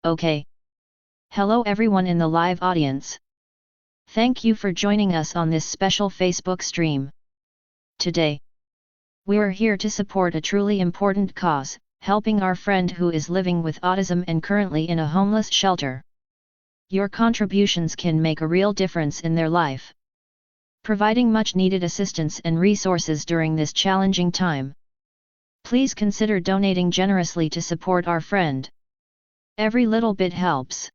Okay. Hello everyone in the live audience. Thank you for joining us on this special Facebook stream. Today, we are here to support a truly important cause, helping our friend who is living with autism and currently in a homeless shelter. Your contributions can make a real difference in their life, providing much needed assistance and resources during this challenging time. Please consider donating generously to support our friend. Every little bit helps,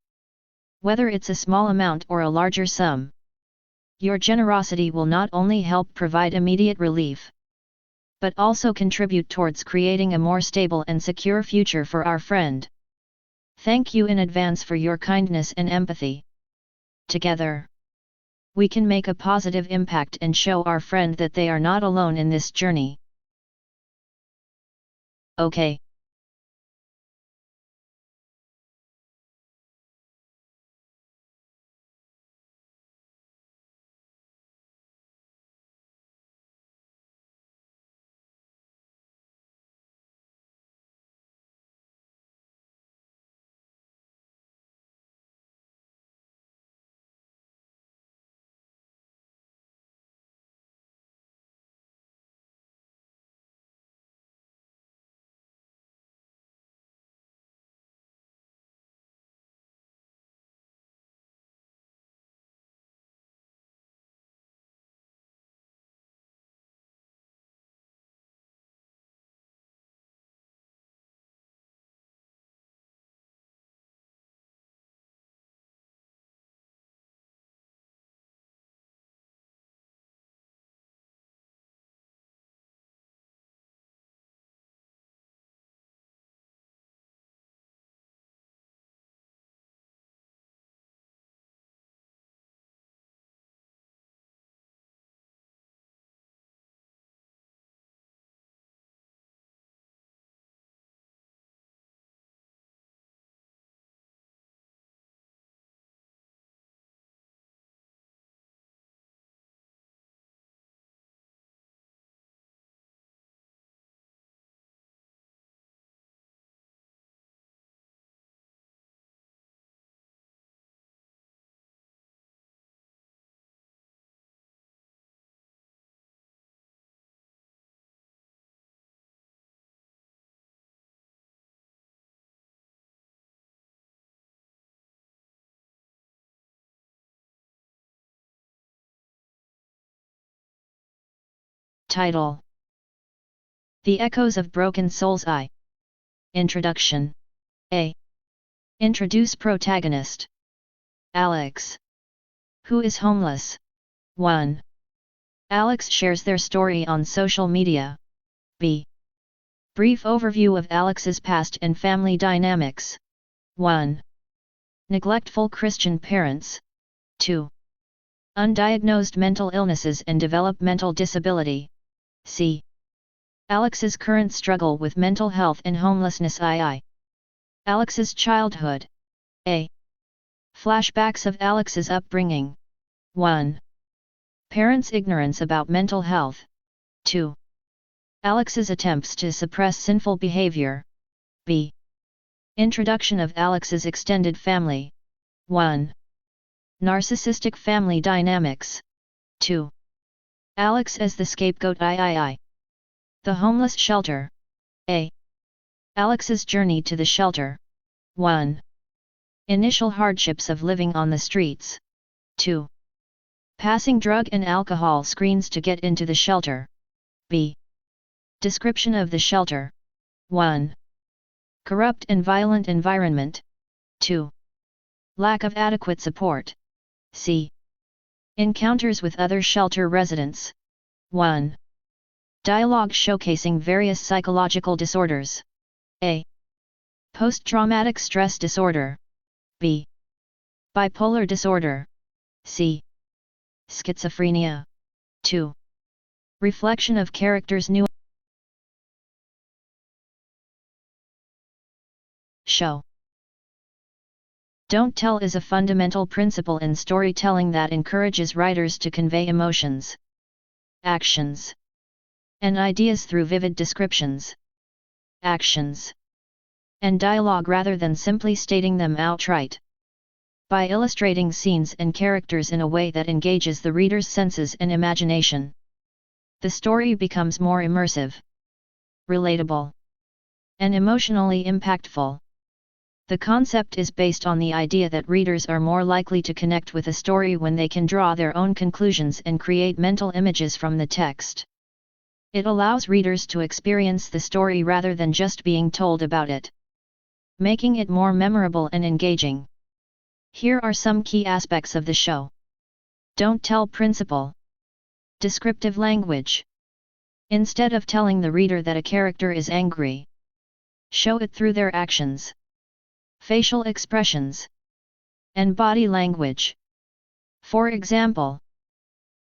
whether it's a small amount or a larger sum. Your generosity will not only help provide immediate relief, but also contribute towards creating a more stable and secure future for our friend. Thank you in advance for your kindness and empathy. Together, we can make a positive impact and show our friend that they are not alone in this journey. Okay. Title: The Echoes of Broken Souls. Introduction. A. Introduce protagonist. Alex, who is homeless. 1. Alex shares their story on social media. B. Brief overview of Alex's past and family dynamics. 1. Neglectful Christian parents. 2. Undiagnosed mental illnesses and developmental disability. C. Alex's current struggle with mental health and homelessness. Alex's childhood. A. Flashbacks of Alex's upbringing. 1. Parents' ignorance about mental health. 2. Alex's attempts to suppress sinful behavior. B. Introduction of Alex's extended family. 1. Narcissistic family dynamics. 2. Alex as the scapegoat. The homeless shelter. A. Alex's journey to the shelter. 1. Initial hardships of living on the streets. 2. Passing drug and alcohol screens to get into the shelter. B. Description of the shelter. 1. Corrupt and violent environment. 2. Lack of adequate support. C. Encounters with other shelter residents. 1. Dialogue showcasing various psychological disorders. A. Post-traumatic stress disorder. B. Bipolar disorder. C. Schizophrenia. 2. Reflection of characters. New show. Don't tell is a fundamental principle in storytelling that encourages writers to convey emotions, actions, and ideas through vivid descriptions. Actions. and dialogue rather than simply stating them outright. By illustrating scenes and characters in a way that engages the reader's senses and imagination, the story becomes more immersive, relatable, and emotionally impactful. The concept is based on the idea that readers are more likely to connect with a story when they can draw their own conclusions and create mental images from the text. It allows readers to experience the story rather than just being told about it, making it more memorable and engaging. Here are some key aspects of the show. Don't tell principle. Descriptive language. Instead of telling the reader that a character is angry, show it through their actions, facial expressions, and body language. For example,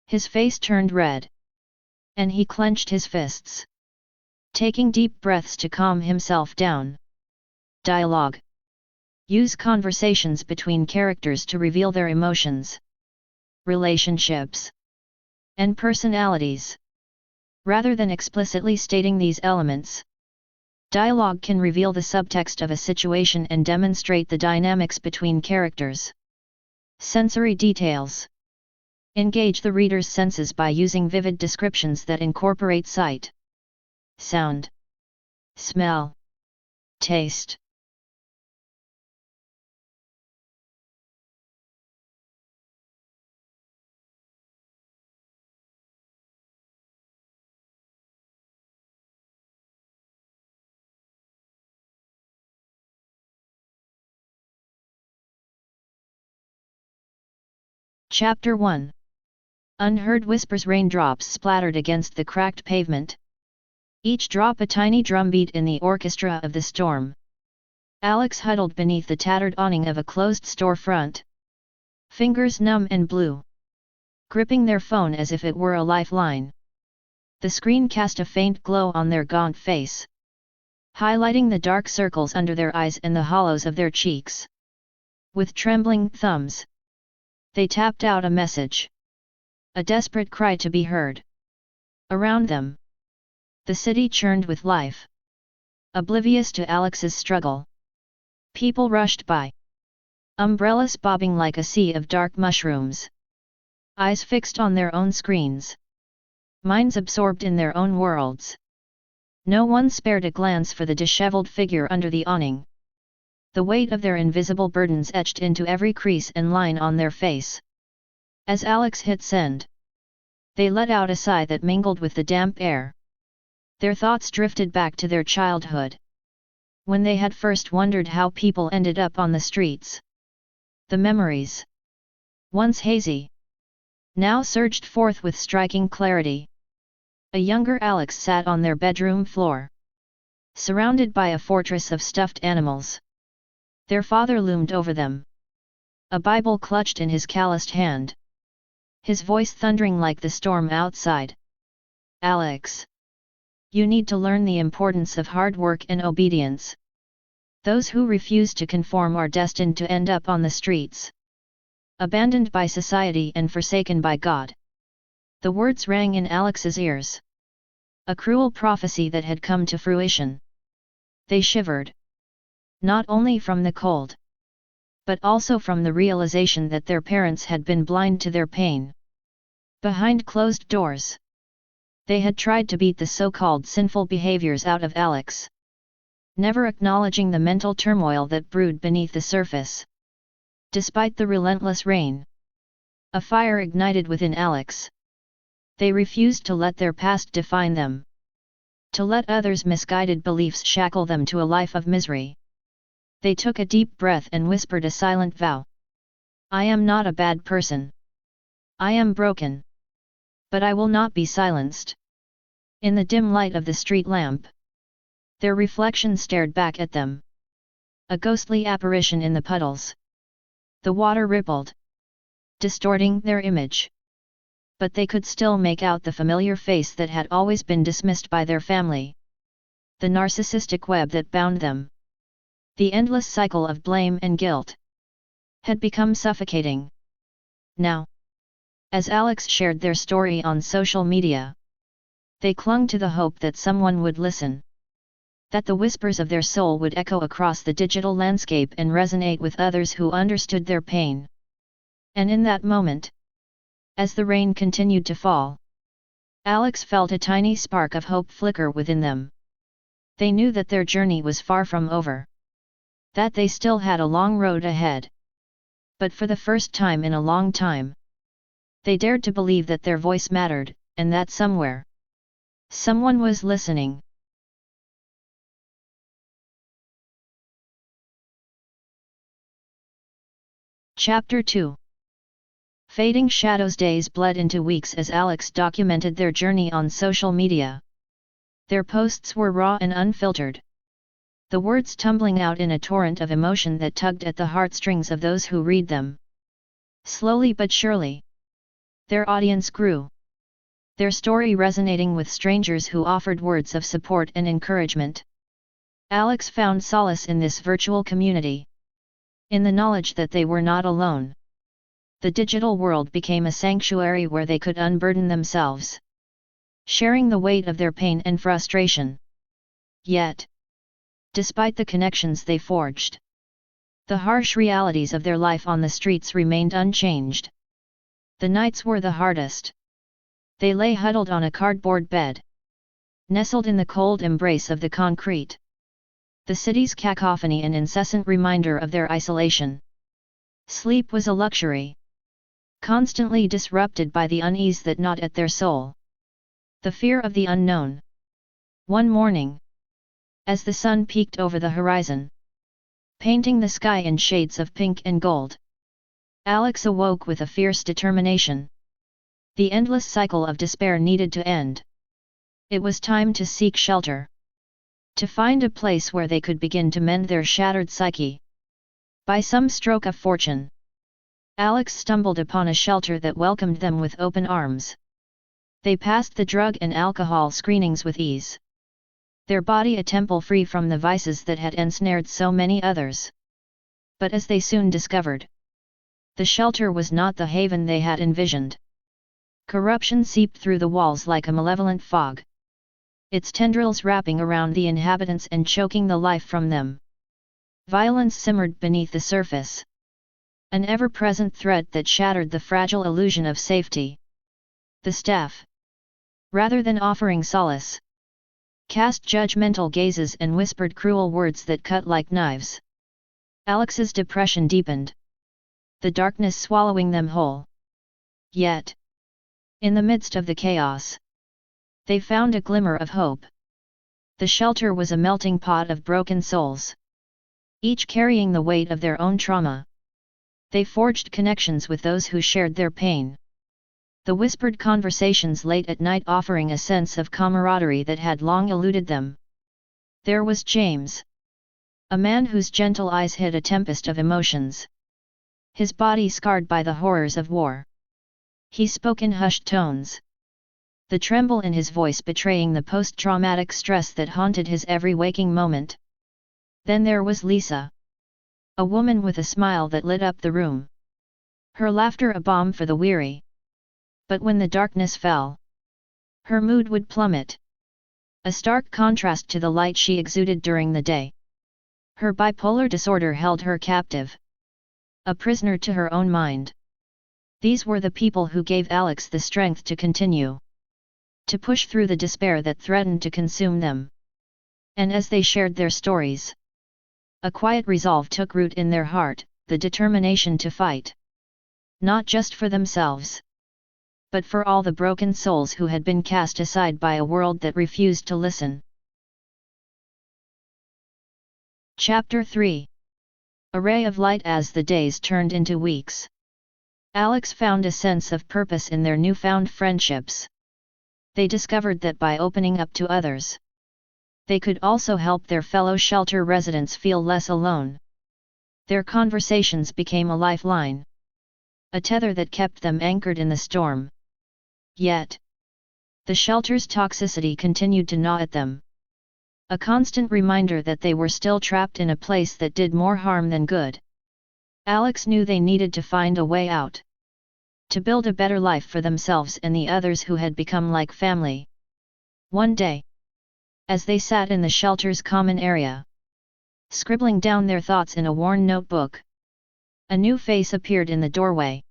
his face turned red, and he clenched his fists, taking deep breaths to calm himself down. Dialogue. Use conversations between characters to reveal their emotions, relationships, and personalities. Rather than explicitly stating these elements, dialogue can reveal the subtext of a situation and demonstrate the dynamics between characters. Sensory details. Engage the reader's senses by using vivid descriptions that incorporate sight, sound, smell, taste. Chapter 1. Unheard whispers. Raindrops splattered against the cracked pavement, each drop a tiny drumbeat in the orchestra of the storm. Alex huddled beneath the tattered awning of a closed storefront, fingers numb and blue, gripping their phone as if it were a lifeline. The screen cast a faint glow on their gaunt face, highlighting the dark circles under their eyes and the hollows of their cheeks. With trembling thumbs, they tapped out a message. A desperate cry to be heard. Around them, the city churned with life. Oblivious to Alex's struggle, people rushed by, umbrellas bobbing like a sea of dark mushrooms. Eyes fixed on their own screens, minds absorbed in their own worlds. No one spared a glance for the disheveled figure under the awning. The weight of their invisible burdens etched into every crease and line on their face. As Alex hit send, they let out a sigh that mingled with the damp air. Their thoughts drifted back to their childhood, when they had first wondered how people ended up on the streets. The memories, once hazy, now surged forth with striking clarity. A younger Alex sat on their bedroom floor, surrounded by a fortress of stuffed animals. Their father loomed over them, a Bible clutched in his calloused hand, his voice thundering like the storm outside. Alex, you need to learn the importance of hard work and obedience. Those who refuse to conform are destined to end up on the streets, abandoned by society and forsaken by God. The words rang in Alex's ears, a cruel prophecy that had come to fruition. They shivered, not only from the cold, but also from the realization that their parents had been blind to their pain. Behind closed doors, they had tried to beat the so-called sinful behaviors out of Alex, never acknowledging the mental turmoil that brewed beneath the surface. Despite the relentless rain, a fire ignited within Alex. They refused to let their past define them, to let others' misguided beliefs shackle them to a life of misery. They took a deep breath and whispered a silent vow. I am not a bad person. I am broken. But I will not be silenced. In the dim light of the street lamp, their reflection stared back at them. A ghostly apparition in the puddles. The water rippled, distorting their image. But they could still make out the familiar face that had always been dismissed by their family. The narcissistic web that bound them, the endless cycle of blame and guilt, had become suffocating. Now, as Alex shared their story on social media, they clung to the hope that someone would listen. that the whispers of their soul would echo across the digital landscape and resonate with others who understood their pain. And in that moment, as the rain continued to fall, Alex felt a tiny spark of hope flicker within them. They knew that their journey was far from over, that they still had a long road ahead. But for the first time in a long time, they dared to believe that their voice mattered, and that somewhere, someone was listening. Chapter 2. Fading shadows. Days bled into weeks as Alex documented their journey on social media. Their posts were raw and unfiltered, the words tumbling out in a torrent of emotion that tugged at the heartstrings of those who read them. Slowly but surely, their audience grew, their story resonating with strangers who offered words of support and encouragement. Alex found solace in this virtual community, in the knowledge that they were not alone. The digital world became a sanctuary where they could unburden themselves, sharing the weight of their pain and frustration. Yet, despite the connections they forged, the harsh realities of their life on the streets remained unchanged. The nights were the hardest. They lay huddled on a cardboard bed, nestled in the cold embrace of the concrete. The city's cacophony an incessant reminder of their isolation. Sleep was a luxury, constantly disrupted by the unease that gnawed at their soul. The fear of the unknown. One morning, as the sun peeked over the horizon, painting the sky in shades of pink and gold, Alex awoke with a fierce determination. The endless cycle of despair needed to end. It was time to seek shelter, to find a place where they could begin to mend their shattered psyche. By some stroke of fortune, Alex stumbled upon a shelter that welcomed them with open arms. They passed the drug and alcohol screenings with ease, their body a temple free from the vices that had ensnared so many others. But as they soon discovered, the shelter was not the haven they had envisioned. Corruption seeped through the walls like a malevolent fog, its tendrils wrapping around the inhabitants and choking the life from them. Violence simmered beneath the surface, an ever-present threat that shattered the fragile illusion of safety. The staff, rather than offering solace, cast judgmental gazes and whispered cruel words that cut like knives. Alex's depression deepened, the darkness swallowing them whole. Yet, in the midst of the chaos, they found a glimmer of hope. The shelter was a melting pot of broken souls, each carrying the weight of their own trauma. They forged connections with those who shared their pain. The whispered conversations late at night offering a sense of camaraderie that had long eluded them. There was James, a man whose gentle eyes hid a tempest of emotions, his body scarred by the horrors of war. He spoke in hushed tones, the tremble in his voice betraying the post-traumatic stress that haunted his every waking moment. Then there was Lisa, a woman with a smile that lit up the room, her laughter a balm for the weary. But when the darkness fell, her mood would plummet, a stark contrast to the light she exuded during the day. Her bipolar disorder held her captive, a prisoner to her own mind. These were the people who gave Alex the strength to continue, to push through the despair that threatened to consume them. And as they shared their stories, a quiet resolve took root in their heart, the determination to fight. Not just for themselves, but for all the broken souls who had been cast aside by a world that refused to listen. Chapter 3. A ray of light. As the days turned into weeks, Alex found a sense of purpose in their newfound friendships. They discovered that by opening up to others, they could also help their fellow shelter residents feel less alone. Their conversations became a lifeline, a tether that kept them anchored in the storm. Yet, the shelter's toxicity continued to gnaw at them, a constant reminder that they were still trapped in a place that did more harm than good. Alex knew they needed to find a way out, to build a better life for themselves and the others who had become like family. One day, As they sat in the shelter's common area, scribbling down their thoughts in a worn notebook, a new face appeared in the doorway.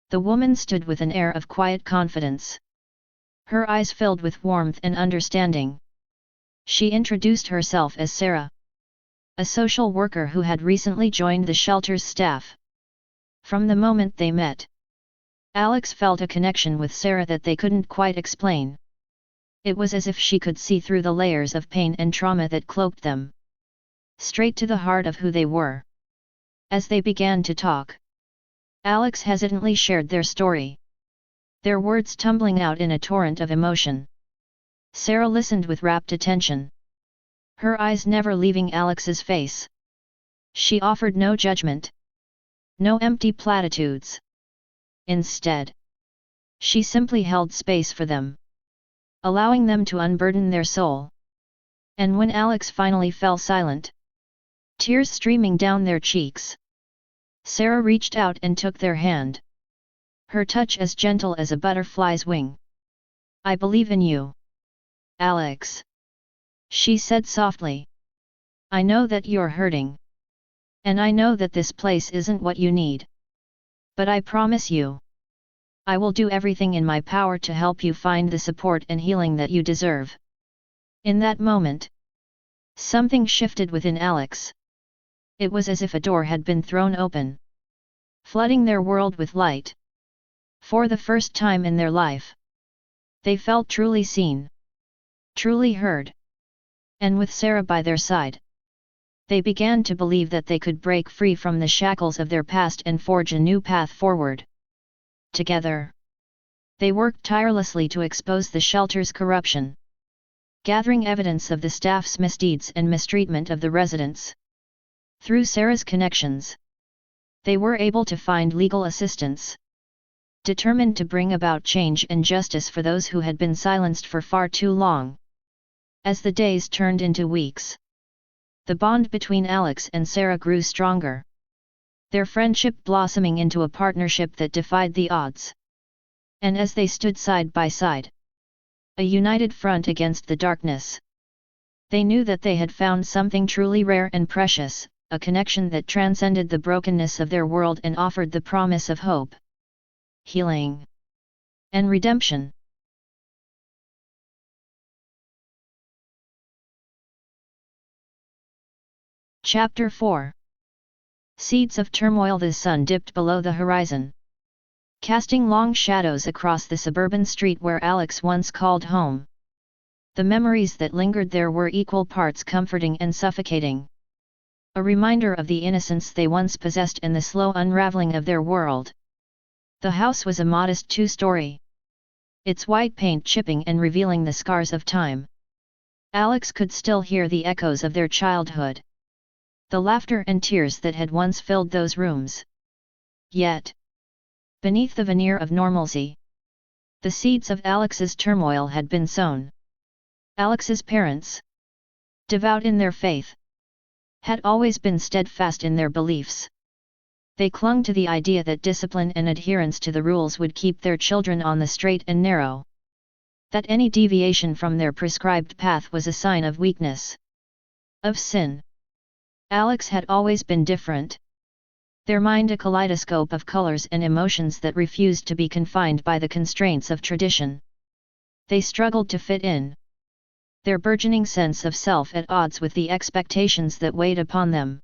The woman stood with an air of quiet confidence. Her eyes filled with warmth and understanding. She introduced herself as Sarah, a social worker who had recently joined the shelter's staff. From the moment they met, Alex felt a connection with Sarah that they couldn't quite explain. It was as if she could see through the layers of pain and trauma that cloaked them, straight to the heart of who they were. As they began to talk, Alex hesitantly shared their story, their words tumbling out in a torrent of emotion. Sarah listened with rapt attention, her eyes never leaving Alex's face. She offered no judgment, no empty platitudes. Instead, she simply held space for them, allowing them to unburden their soul. And when Alex finally fell silent, tears streaming down their cheeks, Sarah reached out and took their hand, her touch as gentle as a butterfly's wing. "I believe in you, Alex," she said softly. "I know that you're hurting. And I know that this place isn't what you need. But I promise you, I will do everything in my power to help you find the support and healing that you deserve." In that moment, something shifted within Alex. It was as if a door had been thrown open, flooding their world with light. For the first time in their life, they felt truly seen, truly heard. And with Sarah by their side, they began to believe that they could break free from the shackles of their past and forge a new path forward. Together, they worked tirelessly to expose the shelter's corruption, gathering evidence of the staff's misdeeds and mistreatment of the residents. Through Sarah's connections, they were able to find legal assistance, determined to bring about change and justice for those who had been silenced for far too long. As the days turned into weeks, the bond between Alex and Sarah grew stronger, their friendship blossoming into a partnership that defied the odds. And as they stood side by side, a united front against the darkness, they knew that they had found something truly rare and precious, a connection that transcended the brokenness of their world and offered the promise of hope, healing, and redemption. Chapter 4. Seeds of turmoil. The sun dipped below the horizon, casting long shadows across the suburban street where Alex once called home. The memories that lingered there were equal parts comforting and suffocating, a reminder of the innocence they once possessed and the slow unraveling of their world. The house was a modest two-story, its white paint chipping and revealing the scars of time. Alex could still hear the echoes of their childhood, the laughter and tears that had once filled those rooms. Yet, beneath the veneer of normalcy, the seeds of Alex's turmoil had been sown. Alex's parents, devout in their faith, had always been steadfast in their beliefs. They clung to the idea that discipline and adherence to the rules would keep their children on the straight and narrow, that any deviation from their prescribed path was a sign of weakness, of sin. Alex had always been different, their mind a kaleidoscope of colors and emotions that refused to be confined by the constraints of tradition. They struggled to fit in, their burgeoning sense of self at odds with the expectations that weighed upon them.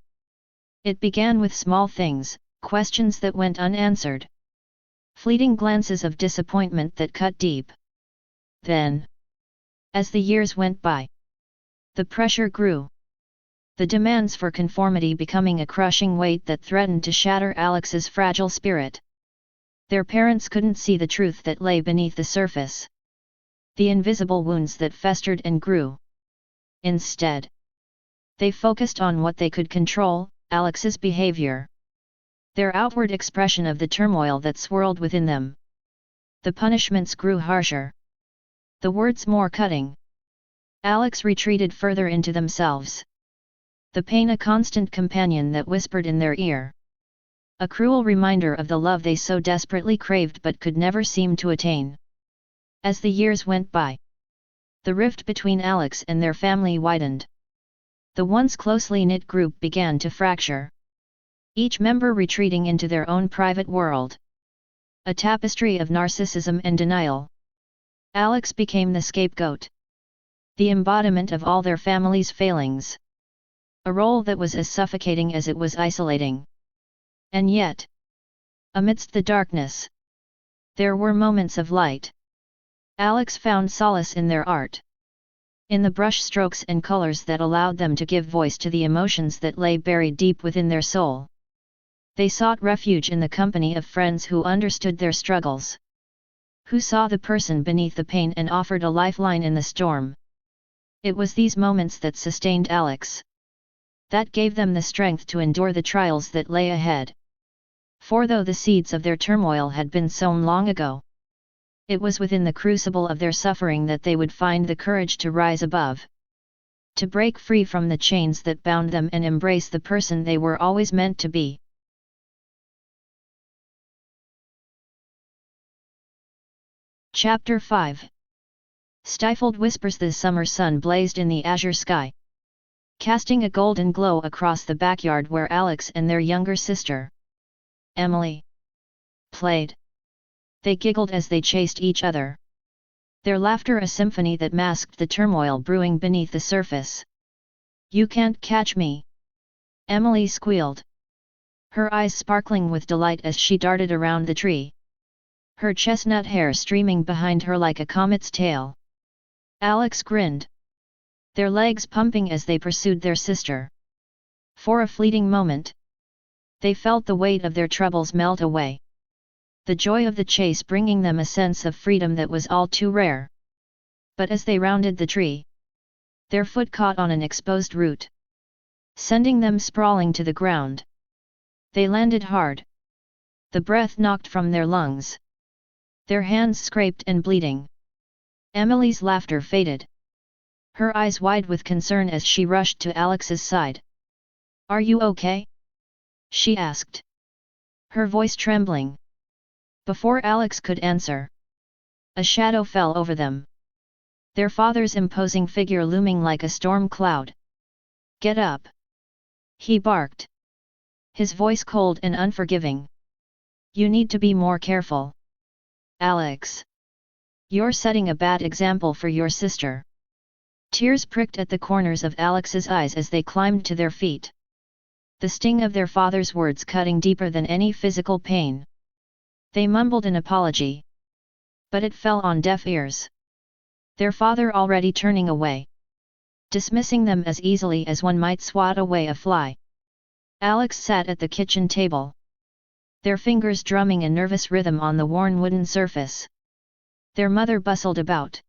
It began with small things, questions that went unanswered, fleeting glances of disappointment that cut deep. Then, as the years went by, the pressure grew, the demands for conformity becoming a crushing weight that threatened to shatter Alex's fragile spirit. Their parents couldn't see the truth that lay beneath the surface, the invisible wounds that festered and grew. Instead, they focused on what they could control, Alex's behavior, their outward expression of the turmoil that swirled within them. The punishments grew harsher, the words more cutting. Alex retreated further into themselves, the pain a constant companion that whispered in their ear, a cruel reminder of the love they so desperately craved but could never seem to attain. As the years went by, The rift between Alex and their family widened. The once closely knit group began to fracture, each member retreating into their own private world. A tapestry of narcissism and denial. Alex became the scapegoat, the embodiment of all their family's failings. A role that was as suffocating as it was isolating. And yet, amidst the darkness, there were moments of light. Alex found solace in their art, in the brush strokes and colors that allowed them to give voice to the emotions that lay buried deep within their soul. They sought refuge in the company of friends who understood their struggles, who saw the person beneath the pain and offered a lifeline in the storm. It was these moments that sustained Alex, that gave them the strength to endure the trials that lay ahead. For though the seeds of their turmoil had been sown long ago, it was within the crucible of their suffering that they would find the courage to rise above, to break free from the chains that bound them and embrace the person they were always meant to be. Chapter 5. Stifled whispers. The summer sun blazed in the azure sky, casting a golden glow across the backyard where Alex and their younger sister, Emily, played. They giggled as they chased each other, their laughter a symphony that masked the turmoil brewing beneath the surface. "You can't catch me!" Emily squealed, her eyes sparkling with delight as she darted around the tree, her chestnut hair streaming behind her like a comet's tail. Alex grinned, their legs pumping as they pursued their sister. For a fleeting moment, they felt the weight of their troubles melt away, the joy of the chase bringing them a sense of freedom that was all too rare. But as they rounded the tree, their foot caught on an exposed root, sending them sprawling to the ground. They landed hard, the breath knocked from their lungs, their hands scraped and bleeding. Emily's laughter faded, her eyes wide with concern as she rushed to Alex's side. "Are you okay?" she asked, her voice trembling. Before Alex could answer, a shadow fell over them, their father's imposing figure looming like a storm cloud. "Get up!" he barked, his voice cold and unforgiving. "You need to be more careful, Alex. You're setting a bad example for your sister." Tears pricked at the corners of Alex's eyes as they climbed to their feet, the sting of their father's words cutting deeper than any physical pain. They mumbled an apology, but it fell on deaf ears, their father already turning away, dismissing them as easily as one might swat away a fly. Alex sat at the kitchen table, their fingers drumming a nervous rhythm on the worn wooden surface. Their mother bustled about,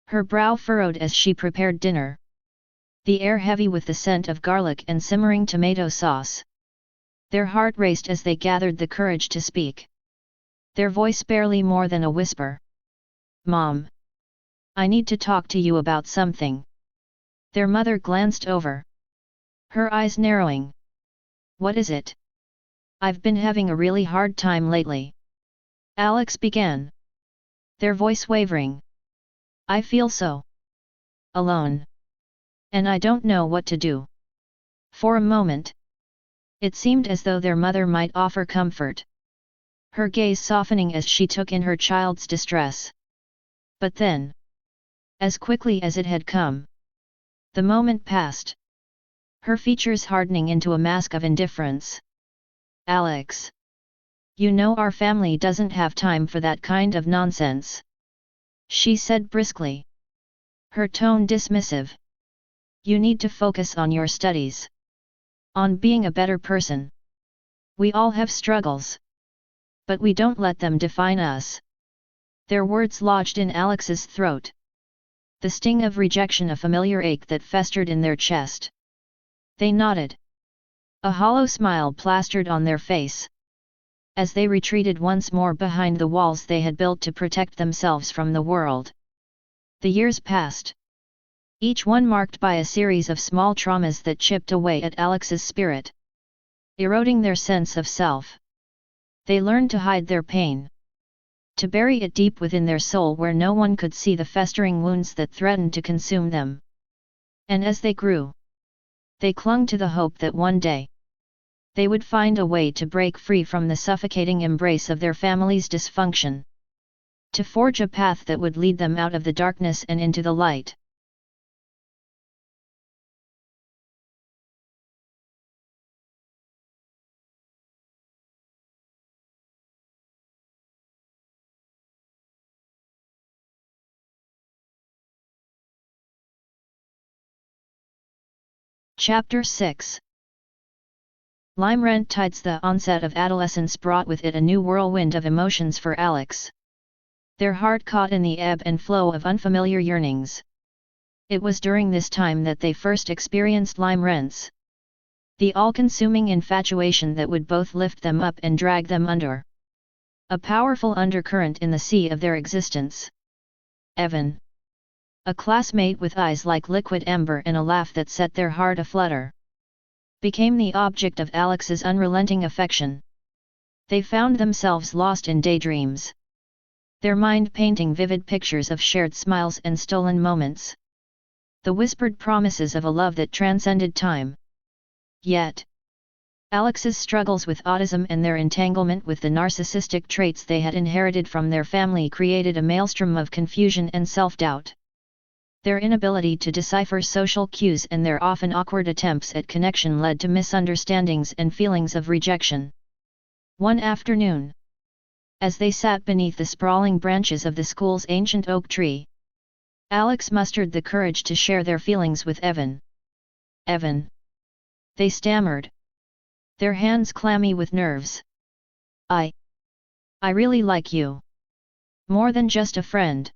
her brow furrowed as she prepared dinner, the air heavy with the scent of garlic and simmering tomato sauce. Their heart raced as they gathered the courage to speak, their voice barely more than a whisper. "Mom, I need to talk to you about something." Their mother glanced over, her eyes narrowing. "What is it?" "I've been having a really hard time lately," Alex began, their voice wavering. "I feel so alone, and I don't know what to do." For a moment, it seemed as though their mother might offer comfort, her gaze softening as she took in her child's distress. But then, as quickly as it had come, the moment passed, her features hardening into a mask of indifference. "Alex, you know our family doesn't have time for that kind of nonsense," she said briskly, her tone dismissive. "You need to focus on your studies, on being a better person. We all have struggles, but we don't let them define us." Their words lodged in Alex's throat, the sting of rejection a familiar ache that festered in their chest. They nodded, a hollow smile plastered on their face, as they retreated once more behind the walls they had built to protect themselves from the world. The years passed, each one marked by a series of small traumas that chipped away at Alex's spirit, eroding their sense of self. They learned to hide their pain, to bury it deep within their soul where no one could see the festering wounds that threatened to consume them. And as they grew, they clung to the hope that one day, they would find a way to break free from the suffocating embrace of their family's dysfunction, to forge a path that would lead them out of the darkness and into the light. Chapter 6. Lime-rent tides. The onset of adolescence brought with it a new whirlwind of emotions for Alex. Their heart caught in the ebb and flow of unfamiliar yearnings. It was during this time that they first experienced lime-rents. The all-consuming infatuation that would both lift them up and drag them under. A powerful undercurrent in the sea of their existence. Evan, a classmate with eyes like liquid ember and a laugh that set their heart aflutter, became the object of Alex's unrelenting affection. They found themselves lost in daydreams, their mind painting vivid pictures of shared smiles and stolen moments. The whispered promises of a love that transcended time. Yet, Alex's struggles with autism and their entanglement with the narcissistic traits they had inherited from their family created a maelstrom of confusion and self-doubt. Their inability to decipher social cues and their often awkward attempts at connection led to misunderstandings and feelings of rejection. One afternoon, as they sat beneath the sprawling branches of the school's ancient oak tree, Alex mustered the courage to share their feelings with Evan. "Evan," they stammered, their hands clammy with nerves. I really like you. More than just a friend."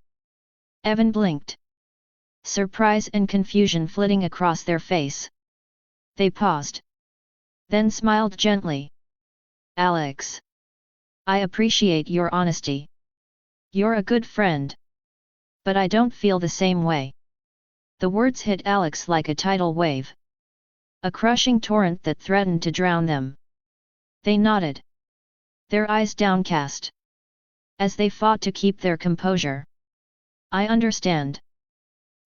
Evan blinked, surprise and confusion flitting across their face. They paused, then smiled gently. "Alex, I appreciate your honesty. You're a good friend. But I don't feel the same way." The words hit Alex like a tidal wave, a crushing torrent that threatened to drown them. They nodded, their eyes downcast, as they fought to keep their composure. "I understand,"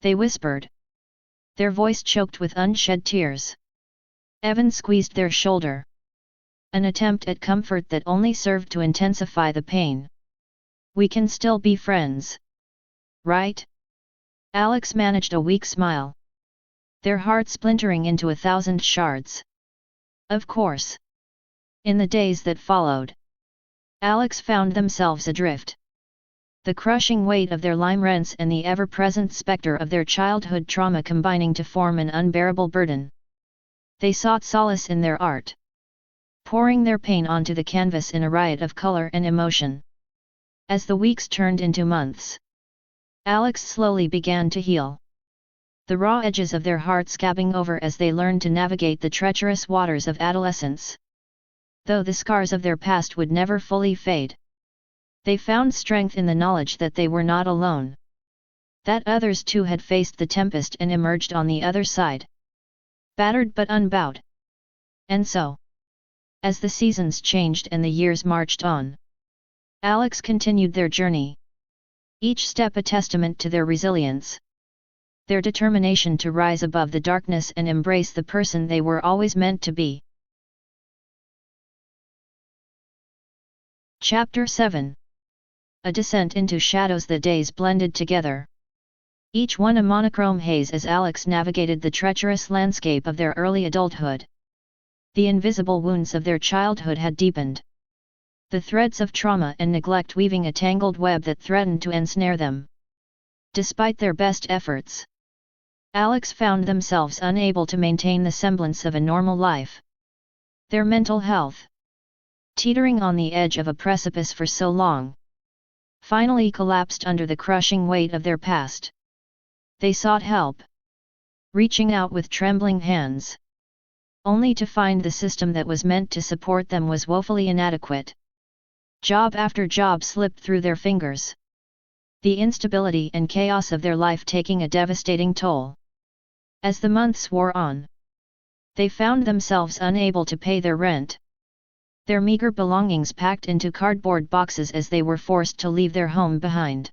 they whispered, their voice choked with unshed tears. Evan squeezed their shoulder, an attempt at comfort that only served to intensify the pain. "We can still be friends, right?" Alex managed a weak smile, their heart splintering into 1,000 shards. "Of course." In the days that followed, Alex found themselves adrift. The crushing weight of their lime-rents and the ever-present specter of their childhood trauma combining to form an unbearable burden. They sought solace in their art, pouring their pain onto the canvas in a riot of color and emotion. As the weeks turned into months, Alex slowly began to heal, the raw edges of their heart scabbing over as they learned to navigate the treacherous waters of adolescence. Though the scars of their past would never fully fade, they found strength in the knowledge that they were not alone. That others too had faced the tempest and emerged on the other side, battered but unbowed. And so, as the seasons changed and the years marched on, Alex continued their journey. Each step a testament to their resilience, their determination to rise above the darkness and embrace the person they were always meant to be. Chapter 7. A descent into shadows. The days blended together, each one a monochrome haze as Alex navigated the treacherous landscape of their early adulthood. The invisible wounds of their childhood had deepened, the threads of trauma and neglect weaving a tangled web that threatened to ensnare them. Despite their best efforts, Alex found themselves unable to maintain the semblance of a normal life. Their mental health, teetering on the edge of a precipice for so long, finally collapsed under the crushing weight of their past. They sought help, reaching out with trembling hands, only to find the system that was meant to support them was woefully inadequate. Job after job slipped through their fingers, the instability and chaos of their life taking a devastating toll. As the months wore on, they found themselves unable to pay their rent. their meager belongings packed into cardboard boxes as they were forced to leave their home behind.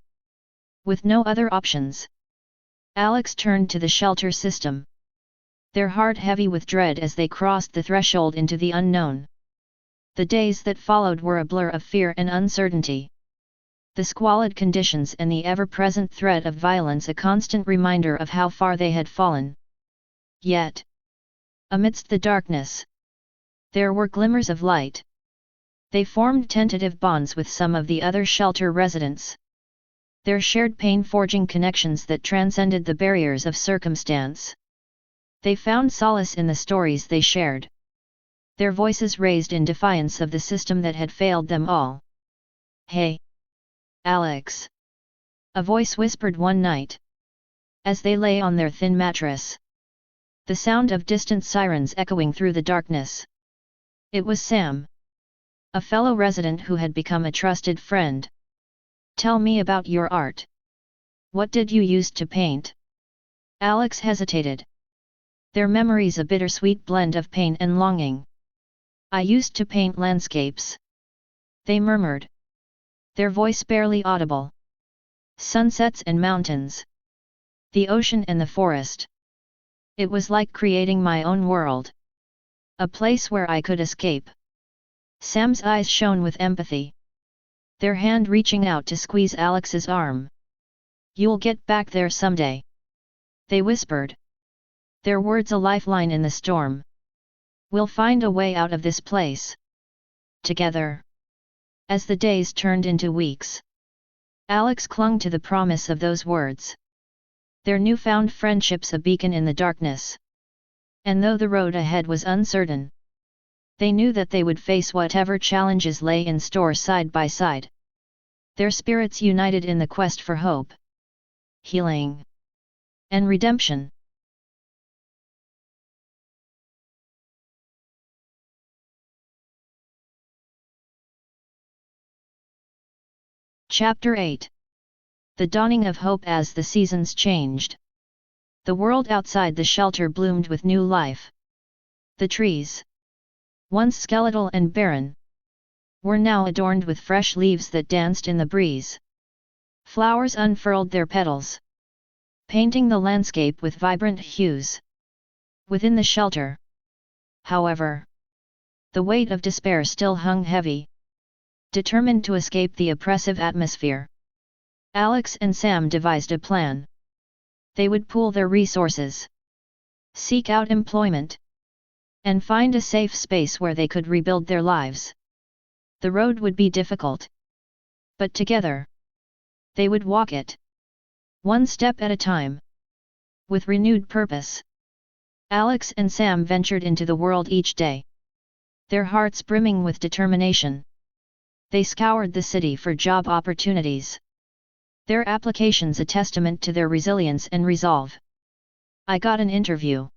With no other options, Alex turned to the shelter system, their heart heavy with dread as they crossed the threshold into the unknown. The days that followed were a blur of fear and uncertainty. The squalid conditions and the ever-present threat of violence a constant reminder of how far they had fallen. Yet, amidst the darkness, there were glimmers of light. They formed tentative bonds with some of the other shelter residents. Their shared pain forging connections that transcended the barriers of circumstance. They found solace in the stories they shared, their voices raised in defiance of the system that had failed them all. "Hey, Alex," a voice whispered one night, as they lay on their thin mattress, the sound of distant sirens echoing through the darkness. It was Sam, a fellow resident who had become a trusted friend. "Tell me about your art. What did you use to paint?" Alex hesitated, their memories a bittersweet blend of pain and longing. "I used to paint landscapes," they murmured, their voice barely audible. "Sunsets and mountains. The ocean and the forest. It was like creating my own world. A place where I could escape." Sam's eyes shone with empathy, their hand reaching out to squeeze Alex's arm. "You'll get back there someday," they whispered, their words a lifeline in the storm. "We'll find a way out of this place. Together." As the days turned into weeks, Alex clung to the promise of those words, their newfound friendships a beacon in the darkness. And though the road ahead was uncertain, they knew that they would face whatever challenges lay in store side by side. Their spirits united in the quest for hope, healing, and redemption. Chapter 8. The dawning of hope. As the seasons changed, the world outside the shelter bloomed with new life. The trees, once skeletal and barren, were now adorned with fresh leaves that danced in the breeze. Flowers unfurled their petals, painting the landscape with vibrant hues. Within the shelter, however, the weight of despair still hung heavy. Determined to escape the oppressive atmosphere, Alex and Sam devised a plan. They would pool their resources, seek out employment, and find a safe space where they could rebuild their lives. The road would be difficult, but together, they would walk it, one step at a time. With renewed purpose, Alex and Sam ventured into the world each day, their hearts brimming with determination. They scoured the city for job opportunities, their applications a testament to their resilience and resolve. "I got an interview,"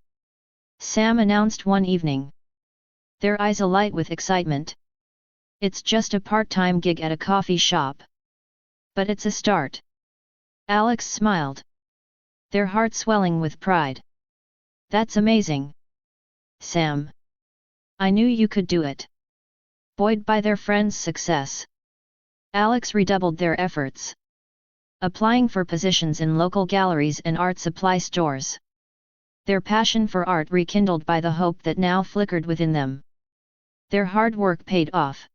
Sam announced one evening, their eyes alight with excitement. "It's just a part-time gig at a coffee shop. But it's a start." Alex smiled, their heart swelling with pride. "That's amazing, Sam. I knew you could do it." Buoyed by their friend's success, Alex redoubled their efforts, applying for positions in local galleries and art supply stores. Their passion for art rekindled by the hope that now flickered within them. Their hard work paid off,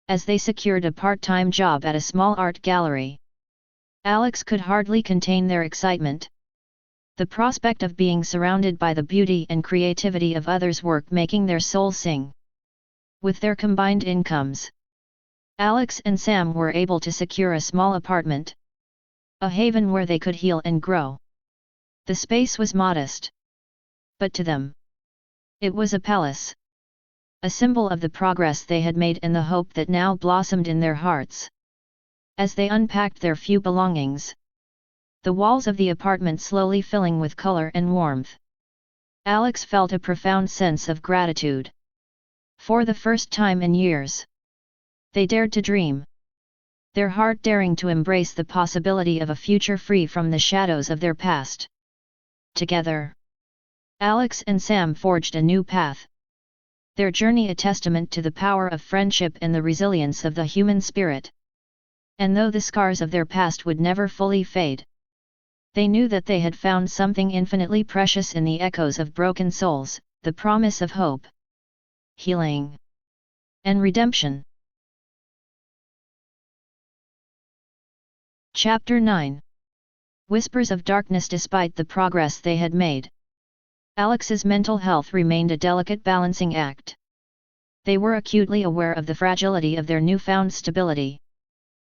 as they secured a part-time job at a small art gallery. Alex could hardly contain their excitement. The prospect of being surrounded by the beauty and creativity of others' work making their soul sing. With their combined incomes, Alex and Sam were able to secure a small apartment, a haven where they could heal and grow. The space was modest, but to them, it was a palace, a symbol of the progress they had made and the hope that now blossomed in their hearts. As they unpacked their few belongings, the walls of the apartment slowly filling with color and warmth, Alex felt a profound sense of gratitude. For the first time in years, they dared to dream, their heart daring to embrace the possibility of a future free from the shadows of their past. Together, Alex and Sam forged a new path. their journey a testament to the power of friendship and the resilience of the human spirit. And though the scars of their past would never fully fade, they knew that they had found something infinitely precious in the echoes of broken souls, the promise of hope, healing, and redemption. Chapter 9. Whispers of Darkness. Despite the progress they had made, Alex's mental health remained a delicate balancing act. They were acutely aware of the fragility of their newfound stability,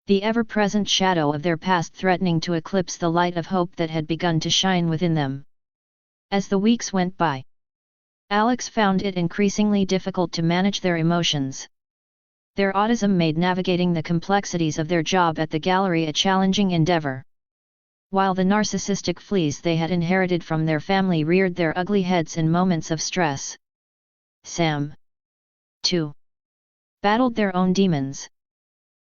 the ever-present shadow of their past threatening to eclipse the light of hope that had begun to shine within them. As the weeks went by, Alex found it increasingly difficult to manage their emotions. Their autism made navigating the complexities of their job at the gallery a challenging endeavor, while the narcissistic fleas they had inherited from their family reared their ugly heads in moments of stress. Sam, too, battled their own demons,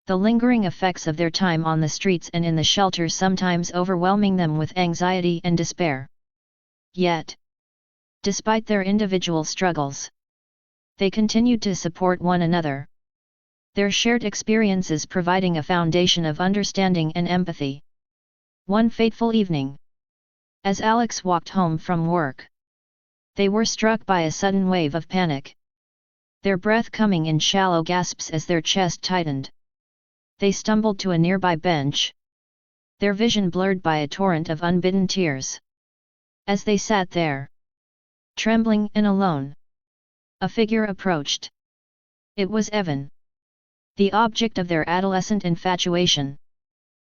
the lingering effects of their time on the streets and in the shelter sometimes overwhelming them with anxiety and despair. Yet, despite their individual struggles, they continued to support one another, their shared experiences providing a foundation of understanding and empathy. One fateful evening, as Alex walked home from work, they were struck by a sudden wave of panic, their breath coming in shallow gasps as their chest tightened. They stumbled to a nearby bench, their vision blurred by a torrent of unbidden tears. As they sat there, trembling and alone, a figure approached. It was Evan, the object of their adolescent infatuation.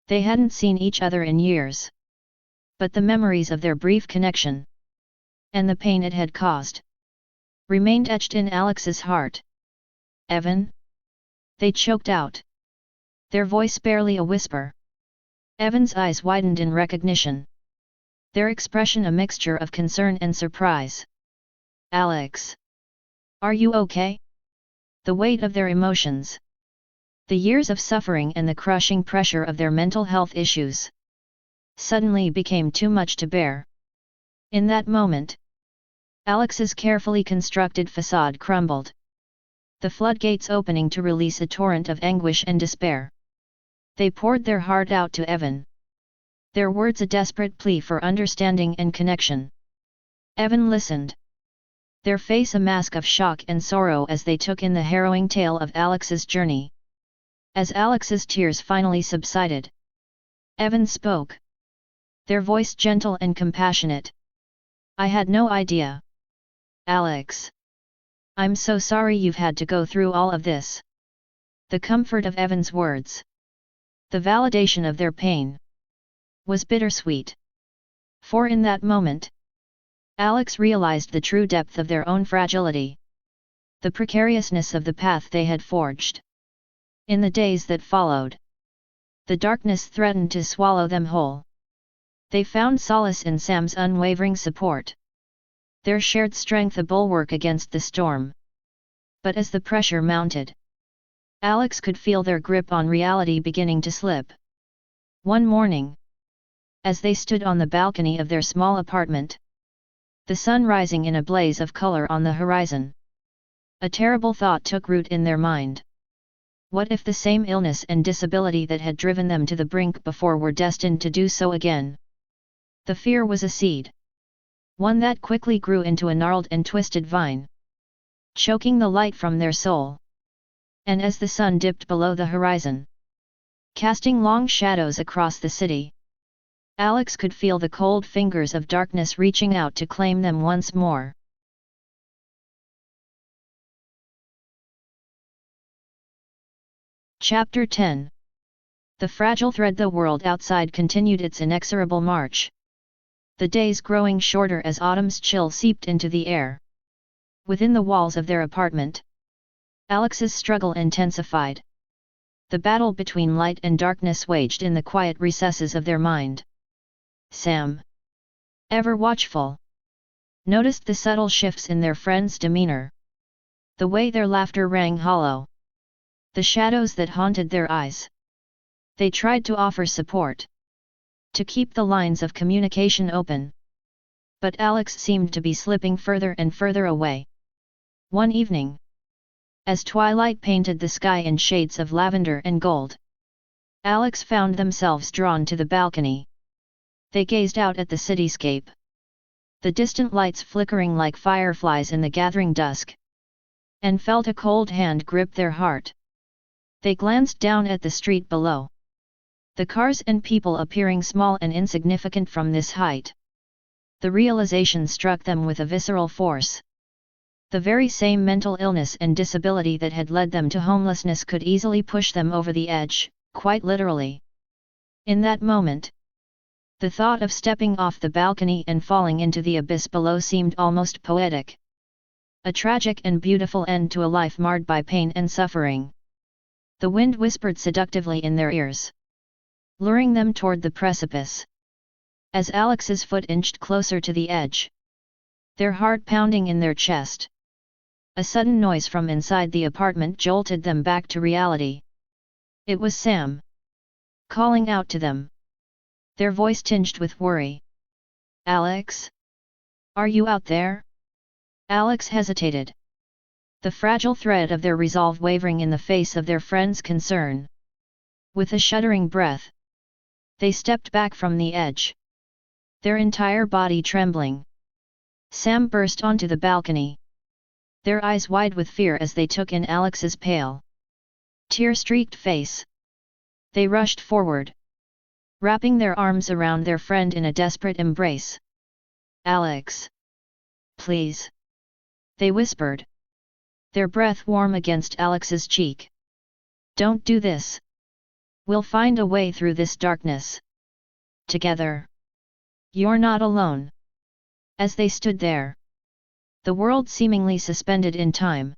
They hadn't seen each other in years, but the memories of their brief connection, and the pain it had caused, remained etched in Alex's heart. Evan? They choked out, their voice barely a whisper. Evan's eyes widened in recognition, their expression a mixture of concern and surprise. Alex, are you okay? The weight of their emotions, the years of suffering and the crushing pressure of their mental health issues, suddenly became too much to bear. In that moment, Alex's carefully constructed facade crumbled, the floodgates opening to release a torrent of anguish and despair. They poured their heart out to Evan, their words a desperate plea for understanding and connection. Evan listened, their face a mask of shock and sorrow as they took in the harrowing tale of Alex's journey. As Alex's tears finally subsided, Evan spoke, their voice gentle and compassionate. I had no idea. Alex, I'm so sorry you've had to go through all of this. The comfort of Evan's words, the validation of their pain, was bittersweet. For in that moment, Alex realized the true depth of their own fragility, the precariousness of the path they had forged. In the days that followed, the darkness threatened to swallow them whole. They found solace in Sam's unwavering support, their shared strength a bulwark against the storm. But as the pressure mounted, Alex could feel their grip on reality beginning to slip. One morning, as they stood on the balcony of their small apartment, the sun rising in a blaze of color on the horizon, a terrible thought took root in their mind. What if the same illness and disability that had driven them to the brink before were destined to do so again? The fear was a seed, one that quickly grew into a gnarled and twisted vine, choking the light from their soul. And as the sun dipped below the horizon, casting long shadows across the city, Alex could feel the cold fingers of darkness reaching out to claim them once more. Chapter 10. The fragile thread. The world outside continued its inexorable march, the days growing shorter as autumn's chill seeped into the air. Within the walls of their apartment, Alex's struggle intensified. The battle between light and darkness waged in the quiet recesses of their mind. Sam, ever watchful, noticed the subtle shifts in their friend's demeanor, the way their laughter rang hollow, the shadows that haunted their eyes. They tried to offer support, to keep the lines of communication open. But Alex seemed to be slipping further and further away. One evening, as twilight painted the sky in shades of lavender and gold, Alex found themselves drawn to the balcony. They gazed out at the cityscape, the distant lights flickering like fireflies in the gathering dusk, and felt a cold hand grip their heart. They glanced down at the street below, the cars and people appearing small and insignificant from this height. The realization struck them with a visceral force. The very same mental illness and disability that had led them to homelessness could easily push them over the edge, quite literally. In that moment, the thought of stepping off the balcony and falling into the abyss below seemed almost poetic. A tragic and beautiful end to a life marred by pain and suffering. The wind whispered seductively in their ears, luring them toward the precipice. As Alex's foot inched closer to the edge, their heart pounding in their chest, a sudden noise from inside the apartment jolted them back to reality. It was Sam, calling out to them, their voice tinged with worry. "Alex? Are you out there?" Alex hesitated, the fragile thread of their resolve wavering in the face of their friend's concern. With a shuddering breath, they stepped back from the edge, their entire body trembling. Sam burst onto the balcony, their eyes wide with fear as they took in Alex's pale, tear-streaked face. They rushed forward, wrapping their arms around their friend in a desperate embrace. "Alex! Please!" they whispered, their breath warm against Alex's cheek. "Don't do this. We'll find a way through this darkness. Together. You're not alone." As they stood there, the world seemingly suspended in time,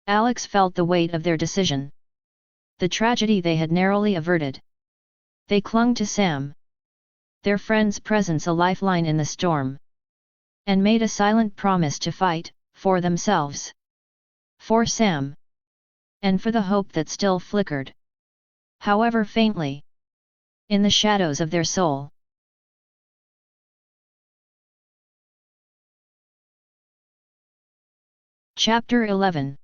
Alex felt the weight of their decision, the tragedy they had narrowly averted. They clung to Sam, their friend's presence a lifeline in the storm, and made a silent promise to fight, for themselves, for Sam, and for the hope that still flickered, however faintly, in the shadows of their soul. Chapter 11.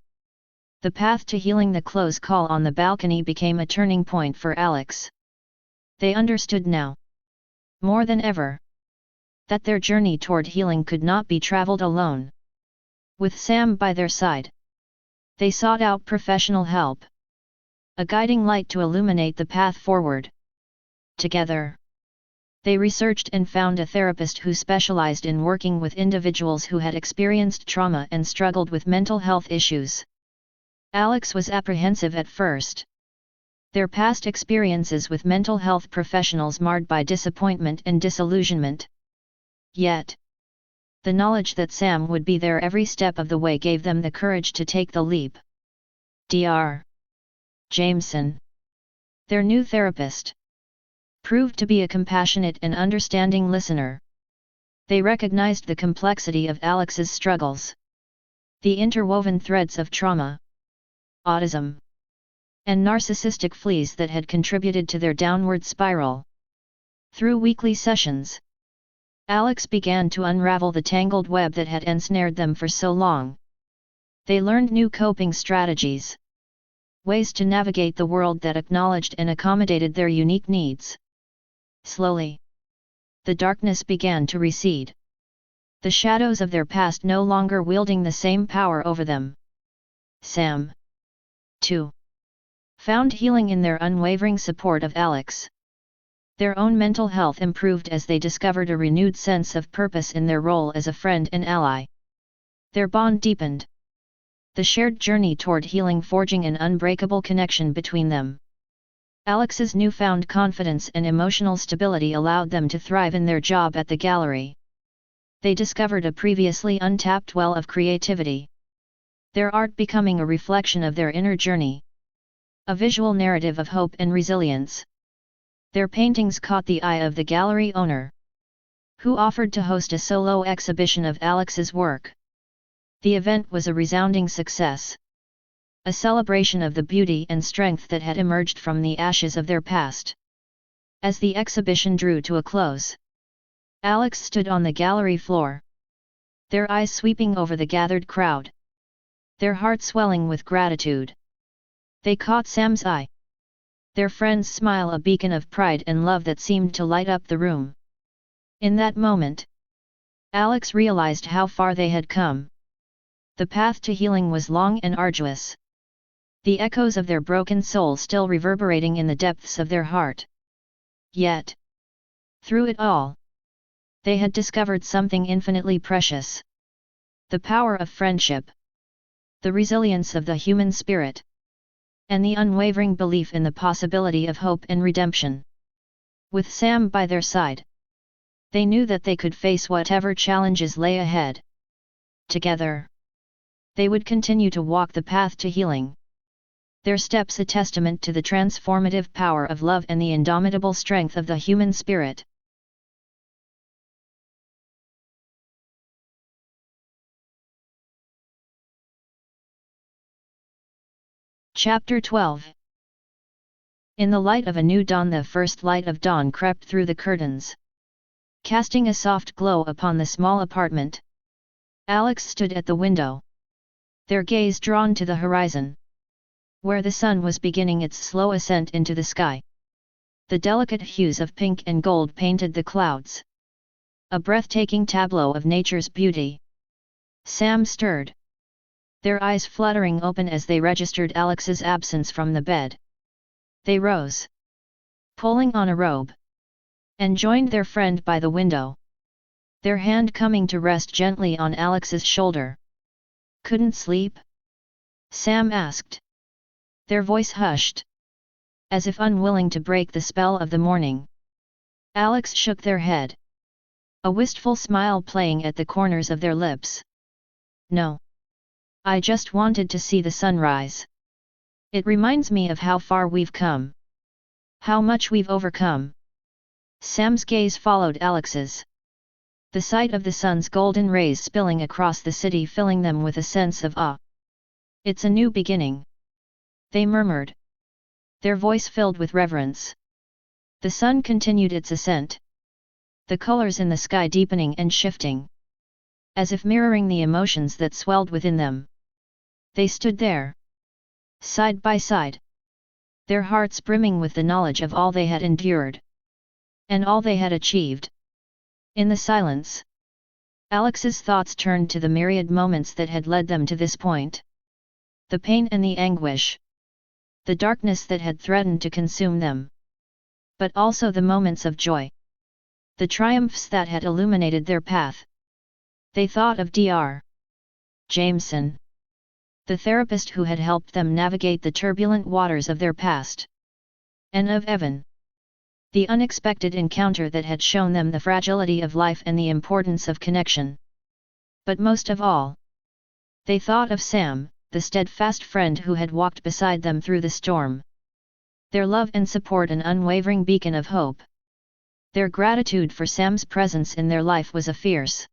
The path to healing. The close call on the balcony became a turning point for Alex. They understood now, more than ever, that their journey toward healing could not be traveled alone. With Sam by their side, they sought out professional help, a guiding light to illuminate the path forward. Together, they researched and found a therapist who specialized in working with individuals who had experienced trauma and struggled with mental health issues. Alex was apprehensive at first, their past experiences with mental health professionals marred by disappointment and disillusionment. Yet, the knowledge that Sam would be there every step of the way gave them the courage to take the leap. Dr. Jameson, their new therapist, proved to be a compassionate and understanding listener. They recognized the complexity of Alex's struggles, the interwoven threads of trauma, autism, and narcissistic fleas that had contributed to their downward spiral. Through weekly sessions, Alex began to unravel the tangled web that had ensnared them for so long. They learned new coping strategies, ways to navigate the world that acknowledged and accommodated their unique needs. Slowly, the darkness began to recede, the shadows of their past no longer wielding the same power over them. Sam, too, found healing in their unwavering support of Alex. Their own mental health improved as they discovered a renewed sense of purpose in their role as a friend and ally. Their bond deepened, the shared journey toward healing forging an unbreakable connection between them. Alex's newfound confidence and emotional stability allowed them to thrive in their job at the gallery. They discovered a previously untapped well of creativity, their art becoming a reflection of their inner journey, a visual narrative of hope and resilience. Their paintings caught the eye of the gallery owner, who offered to host a solo exhibition of Alex's work. The event was a resounding success, a celebration of the beauty and strength that had emerged from the ashes of their past. As the exhibition drew to a close, Alex stood on the gallery floor, their eyes sweeping over the gathered crowd. their hearts swelling with gratitude. They caught Sam's eye. Their friend's smile, a beacon of pride and love that seemed to light up the room. In that moment, Alex realized how far they had come. The path to healing was long and arduous. The echoes of their broken soul still reverberating in the depths of their heart. Yet, through it all, they had discovered something infinitely precious. The power of friendship, the resilience of the human spirit, and the unwavering belief in the possibility of hope and redemption. With Sam by their side, they knew that they could face whatever challenges lay ahead. Together, they would continue to walk the path to healing. Their steps a testament to the transformative power of love and the indomitable strength of the human spirit. Chapter 12. In the light of a new dawn, the first light of dawn crept through the curtains, casting a soft glow upon the small apartment. Alex stood at the window, their gaze drawn to the horizon, where the sun was beginning its slow ascent into the sky. The delicate hues of pink and gold painted the clouds, a breathtaking tableau of nature's beauty. Sam stirred, their eyes fluttering open as they registered Alex's absence from the bed. They rose, pulling on a robe, and joined their friend by the window, their hand coming to rest gently on Alex's shoulder. "Couldn't sleep?" Sam asked, their voice hushed, as if unwilling to break the spell of the morning. Alex shook their head, a wistful smile playing at the corners of their lips. "No. I just wanted to see the sunrise. It reminds me of how far we've come. How much we've overcome." Sam's gaze followed Alex's, the sight of the sun's golden rays spilling across the city filling them with a sense of awe. "It's a new beginning," they murmured, their voice filled with reverence. The sun continued its ascent, the colors in the sky deepening and shifting, as if mirroring the emotions that swelled within them. They stood there, side by side, their hearts brimming with the knowledge of all they had endured, and all they had achieved. In the silence, Alex's thoughts turned to the myriad moments that had led them to this point. The pain and the anguish, the darkness that had threatened to consume them, but also the moments of joy, the triumphs that had illuminated their path. They thought of Dr. Jameson, the therapist who had helped them navigate the turbulent waters of their past, and of Evan, the unexpected encounter that had shown them the fragility of life and the importance of connection. But most of all, they thought of Sam, the steadfast friend who had walked beside them through the storm. Their love and support an unwavering beacon of hope. Their gratitude for Sam's presence in their life was a fierce,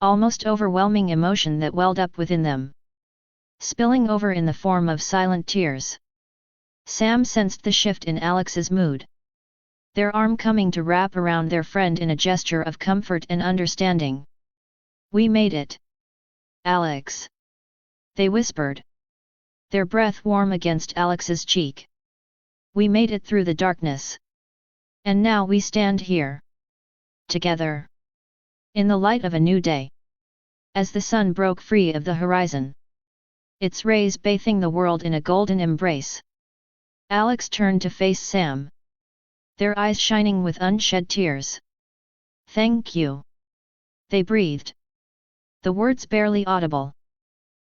almost overwhelming emotion that welled up within them, spilling over in the form of silent tears. Sam sensed the shift in Alex's mood, their arm coming to wrap around their friend in a gesture of comfort and understanding. "We made it, Alex," they whispered, their breath warm against Alex's cheek. "We made it through the darkness. And now we stand here, together, in the light of a new day." As the sun broke free of the horizon, its rays bathing the world in a golden embrace, Alex turned to face Sam, their eyes shining with unshed tears. "Thank you," they breathed, the words barely audible,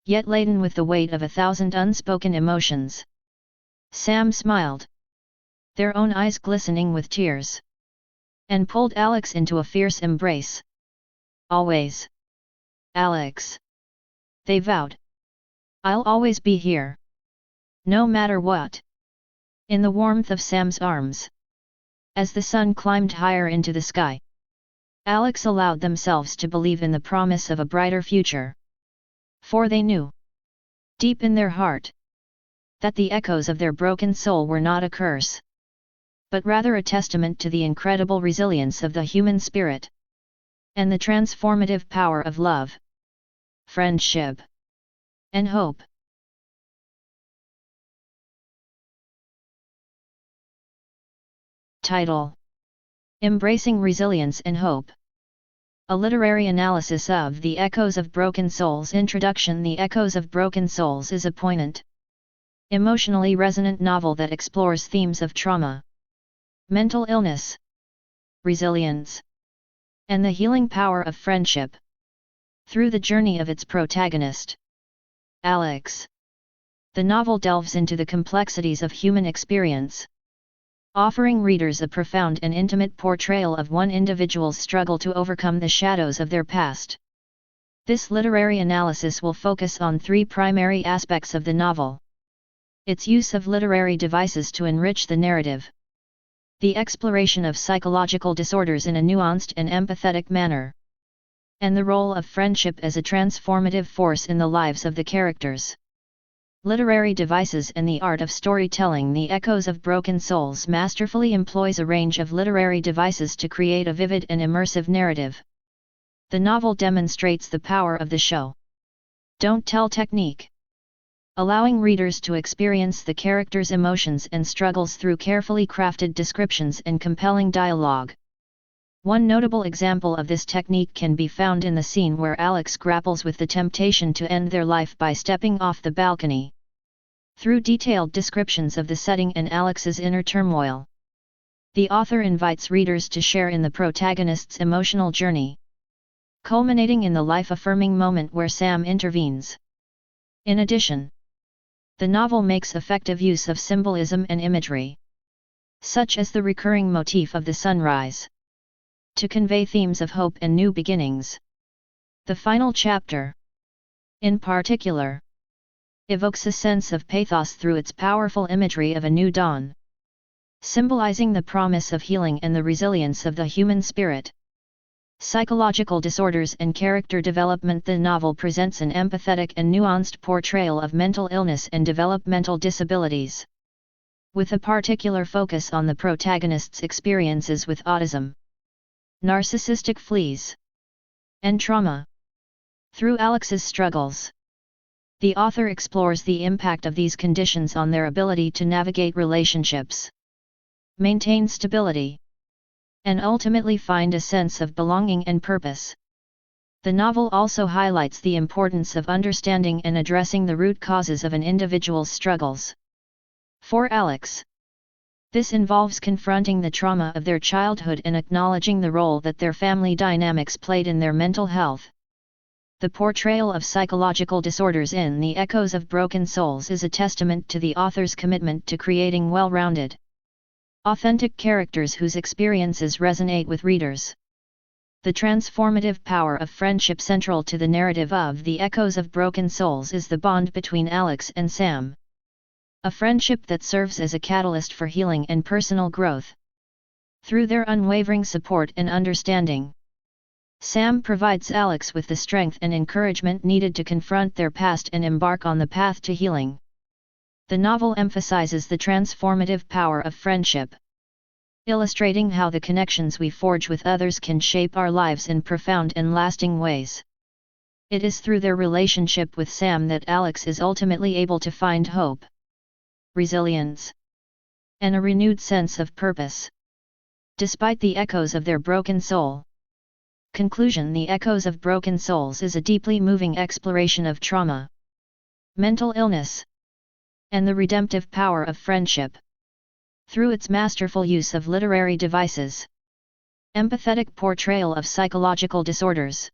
yet laden with the weight of 1,000 unspoken emotions. Sam smiled, their own eyes glistening with tears, and pulled Alex into a fierce embrace. "Always, Alex," they vowed. "I'll always be here, no matter what." In the warmth of Sam's arms, as the sun climbed higher into the sky, Alex allowed themselves to believe in the promise of a brighter future. For they knew, deep in their heart, that the echoes of their broken soul were not a curse, but rather a testament to the incredible resilience of the human spirit, and the transformative power of love. Friendship. and hope. Title: Embracing Resilience and Hope. A literary analysis of The Echoes of Broken Souls. Introduction. The Echoes of Broken Souls is a poignant, emotionally resonant novel that explores themes of trauma, mental illness, resilience, and the healing power of friendship, through the journey of its protagonist, Alex. The novel delves into the complexities of human experience, offering readers a profound and intimate portrayal of one individual's struggle to overcome the shadows of their past. This literary analysis will focus on three primary aspects of the novel: its use of literary devices to enrich the narrative, the exploration of psychological disorders in a nuanced and empathetic manner, and the role of friendship as a transformative force in the lives of the characters. Literary devices and the art of storytelling. The Echoes of Broken Souls masterfully employs a range of literary devices to create a vivid and immersive narrative. The novel demonstrates the power of the show don't tell technique, allowing readers to experience the characters' emotions and struggles through carefully crafted descriptions and compelling dialogue. One notable example of this technique can be found in the scene where Alex grapples with the temptation to end their life by stepping off the balcony. Through detailed descriptions of the setting and Alex's inner turmoil, the author invites readers to share in the protagonist's emotional journey, culminating in the life-affirming moment where Sam intervenes. In addition, the novel makes effective use of symbolism and imagery, such as the recurring motif of the sunrise, to convey themes of hope and new beginnings. The final chapter, in particular, evokes a sense of pathos through its powerful imagery of a new dawn, symbolizing the promise of healing and the resilience of the human spirit. Psychological disorders and character development. The novel presents an empathetic and nuanced portrayal of mental illness and developmental disabilities, with a particular focus on the protagonist's experiences with autism, narcissistic fleas, and trauma. Through Alex's struggles, the author explores the impact of these conditions on their ability to navigate relationships, maintain stability, and ultimately find a sense of belonging and purpose. The novel also highlights the importance of understanding and addressing the root causes of an individual's struggles. For Alex, this involves confronting the trauma of their childhood and acknowledging the role that their family dynamics played in their mental health. The portrayal of psychological disorders in The Echoes of Broken Souls is a testament to the author's commitment to creating well-rounded, authentic characters whose experiences resonate with readers. The transformative power of friendship. Central to the narrative of The Echoes of Broken Souls is the bond between Alex and Sam, a friendship that serves as a catalyst for healing and personal growth. Through their unwavering support and understanding, Sam provides Alex with the strength and encouragement needed to confront their past and embark on the path to healing. The novel emphasizes the transformative power of friendship, illustrating how the connections we forge with others can shape our lives in profound and lasting ways. It is through their relationship with Sam that Alex is ultimately able to find hope, resilience, and a renewed sense of purpose, despite the echoes of their broken soul. Conclusion. The Echoes of Broken Souls is a deeply moving exploration of trauma, mental illness, and the redemptive power of friendship. Through its masterful use of literary devices, empathetic portrayal of psychological disorders,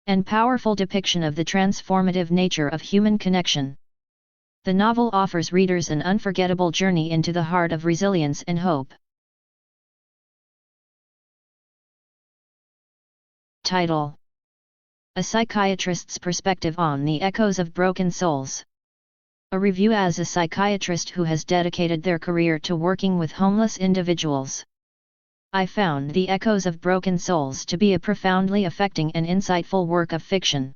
and powerful depiction of the transformative nature of human connection, the novel offers readers an unforgettable journey into the heart of resilience and hope. Title: A Psychiatrist's Perspective on The Echoes of Broken Souls. A review. As a psychiatrist who has dedicated their career to working with homeless individuals, I found The Echoes of Broken Souls to be a profoundly affecting and insightful work of fiction.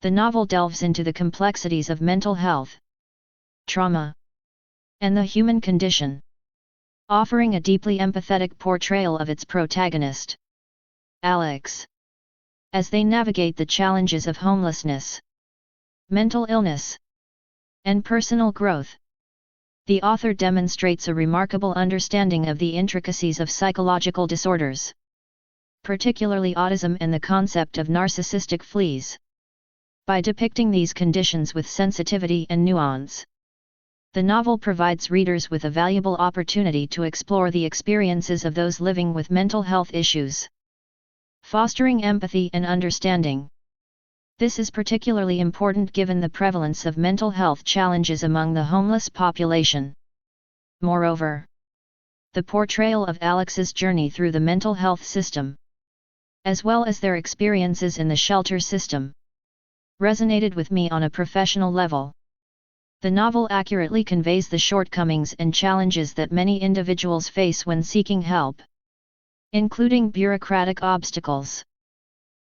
The novel delves into the complexities of mental health, trauma, and the human condition, offering a deeply empathetic portrayal of its protagonist, Alex, as they navigate the challenges of homelessness. Mental illness and personal growth. The author demonstrates a remarkable understanding of the intricacies of psychological disorders, particularly autism and the concept of narcissistic fleas. By depicting these conditions with sensitivity and nuance, the novel provides readers with a valuable opportunity to explore the experiences of those living with mental health issues. Fostering empathy and understanding. This is particularly important given the prevalence of mental health challenges among the homeless population. Moreover, the portrayal of Alex's journey through the mental health system, as well as their experiences in the shelter system, resonated with me on a professional level. The novel accurately conveys the shortcomings and challenges that many individuals face when seeking help, including bureaucratic obstacles,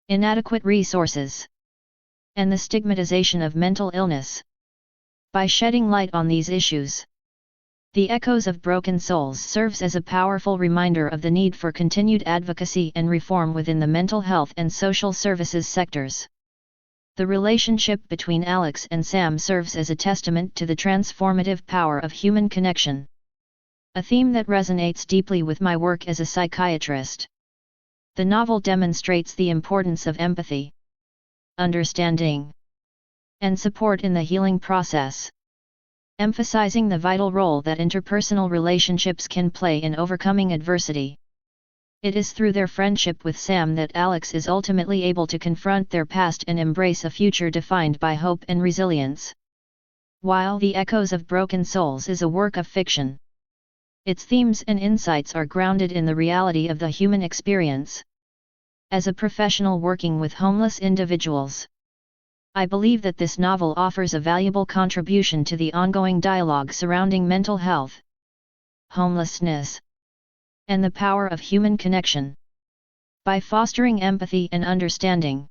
inadequate resources, and the stigmatization of mental illness. By shedding light on these issues, The Echoes of Broken Souls serves as a powerful reminder of the need for continued advocacy and reform within the mental health and social services sectors. The relationship between Alex and Sam serves as a testament to the transformative power of human connection, a theme that resonates deeply with my work as a psychiatrist. The novel demonstrates the importance of empathy, understanding, and support in the healing process, emphasizing the vital role that interpersonal relationships can play in overcoming adversity. It is through their friendship with Sam that Alex is ultimately able to confront their past and embrace a future defined by hope and resilience. While The Echoes of Broken Souls is a work of fiction, its themes and insights are grounded in the reality of the human experience. As a professional working with homeless individuals, I believe that this novel offers a valuable contribution to the ongoing dialogue surrounding mental health, homelessness, and the power of human connection. By fostering empathy and understanding,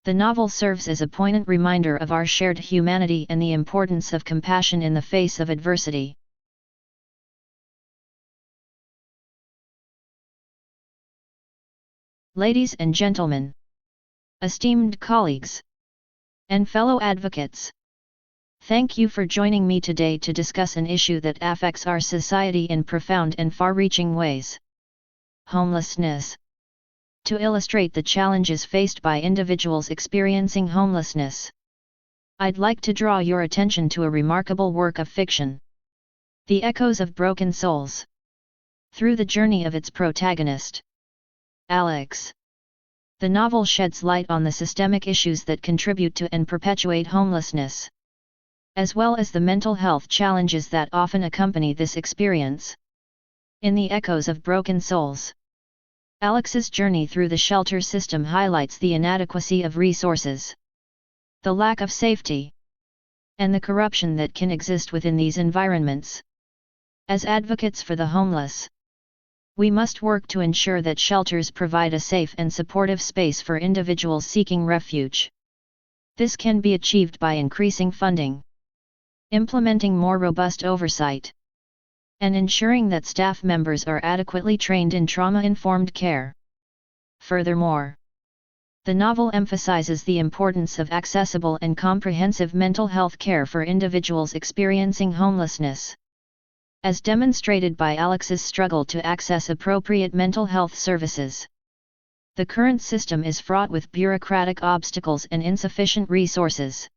the novel serves as a poignant reminder of our shared humanity and the importance of compassion in the face of adversity. Ladies and gentlemen, esteemed colleagues, and fellow advocates, thank you for joining me today to discuss an issue that affects our society in profound and far-reaching ways: homelessness. To illustrate the challenges faced by individuals experiencing homelessness, I'd like to draw your attention to a remarkable work of fiction, The Echoes of Broken Souls. Through the journey of its protagonist, Alex, the novel sheds light on the systemic issues that contribute to and perpetuate homelessness, as well as the mental health challenges that often accompany this experience. In The Echoes of Broken Souls, Alex's journey through the shelter system highlights the inadequacy of resources, the lack of safety, and the corruption that can exist within these environments. As advocates for the homeless, we must work to ensure that shelters provide a safe and supportive space for individuals seeking refuge. This can be achieved by increasing funding, implementing more robust oversight, and ensuring that staff members are adequately trained in trauma-informed care. Furthermore, the novel emphasizes the importance of accessible and comprehensive mental health care for individuals experiencing homelessness, as demonstrated by Alex's struggle to access appropriate mental health services. The current system is fraught with bureaucratic obstacles and insufficient resources.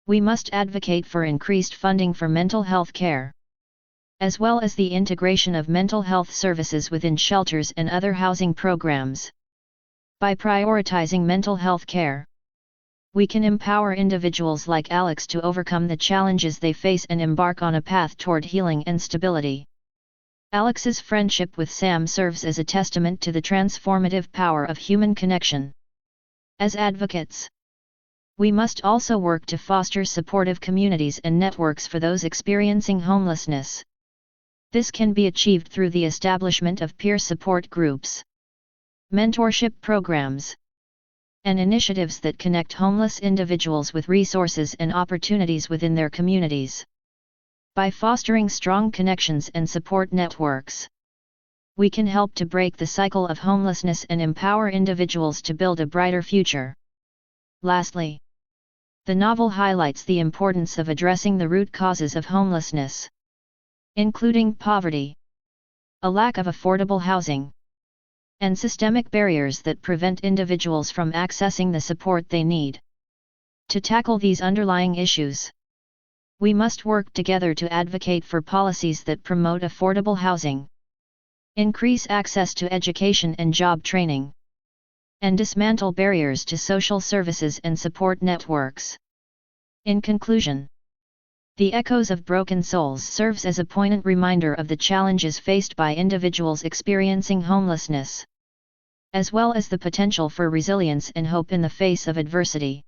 We must advocate for increased funding for mental health care, as well as the integration of mental health services within shelters and other housing programs. By prioritizing mental health care, we can empower individuals like Alex to overcome the challenges they face and embark on a path toward healing and stability. Alex's friendship with Sam serves as a testament to the transformative power of human connection. As advocates, we must also work to foster supportive communities and networks for those experiencing homelessness. This can be achieved through the establishment of peer support groups, mentorship programs, and initiatives that connect homeless individuals with resources and opportunities within their communities. By fostering strong connections and support networks, we can help to break the cycle of homelessness and empower individuals to build a brighter future. Lastly, The novel highlights the importance of addressing the root causes of homelessness, including poverty, a lack of affordable housing, and systemic barriers that prevent individuals from accessing the support they need. To tackle these underlying issues, we must work together to advocate for policies that promote affordable housing, increase access to education and job training, and dismantle barriers to social services and support networks. In conclusion, The Echoes of Broken Souls serves as a poignant reminder of the challenges faced by individuals experiencing homelessness, as well as the potential for resilience and hope in the face of adversity.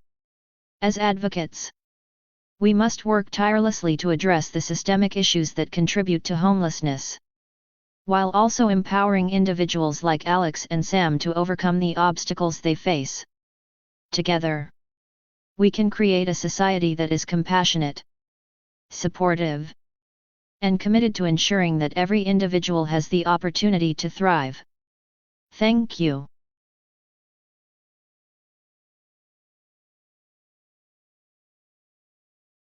As advocates, we must work tirelessly to address the systemic issues that contribute to homelessness, while also empowering individuals like Alex and Sam to overcome the obstacles they face. Together, we can create a society that is compassionate, supportive, and committed to ensuring that every individual has the opportunity to thrive. Thank you.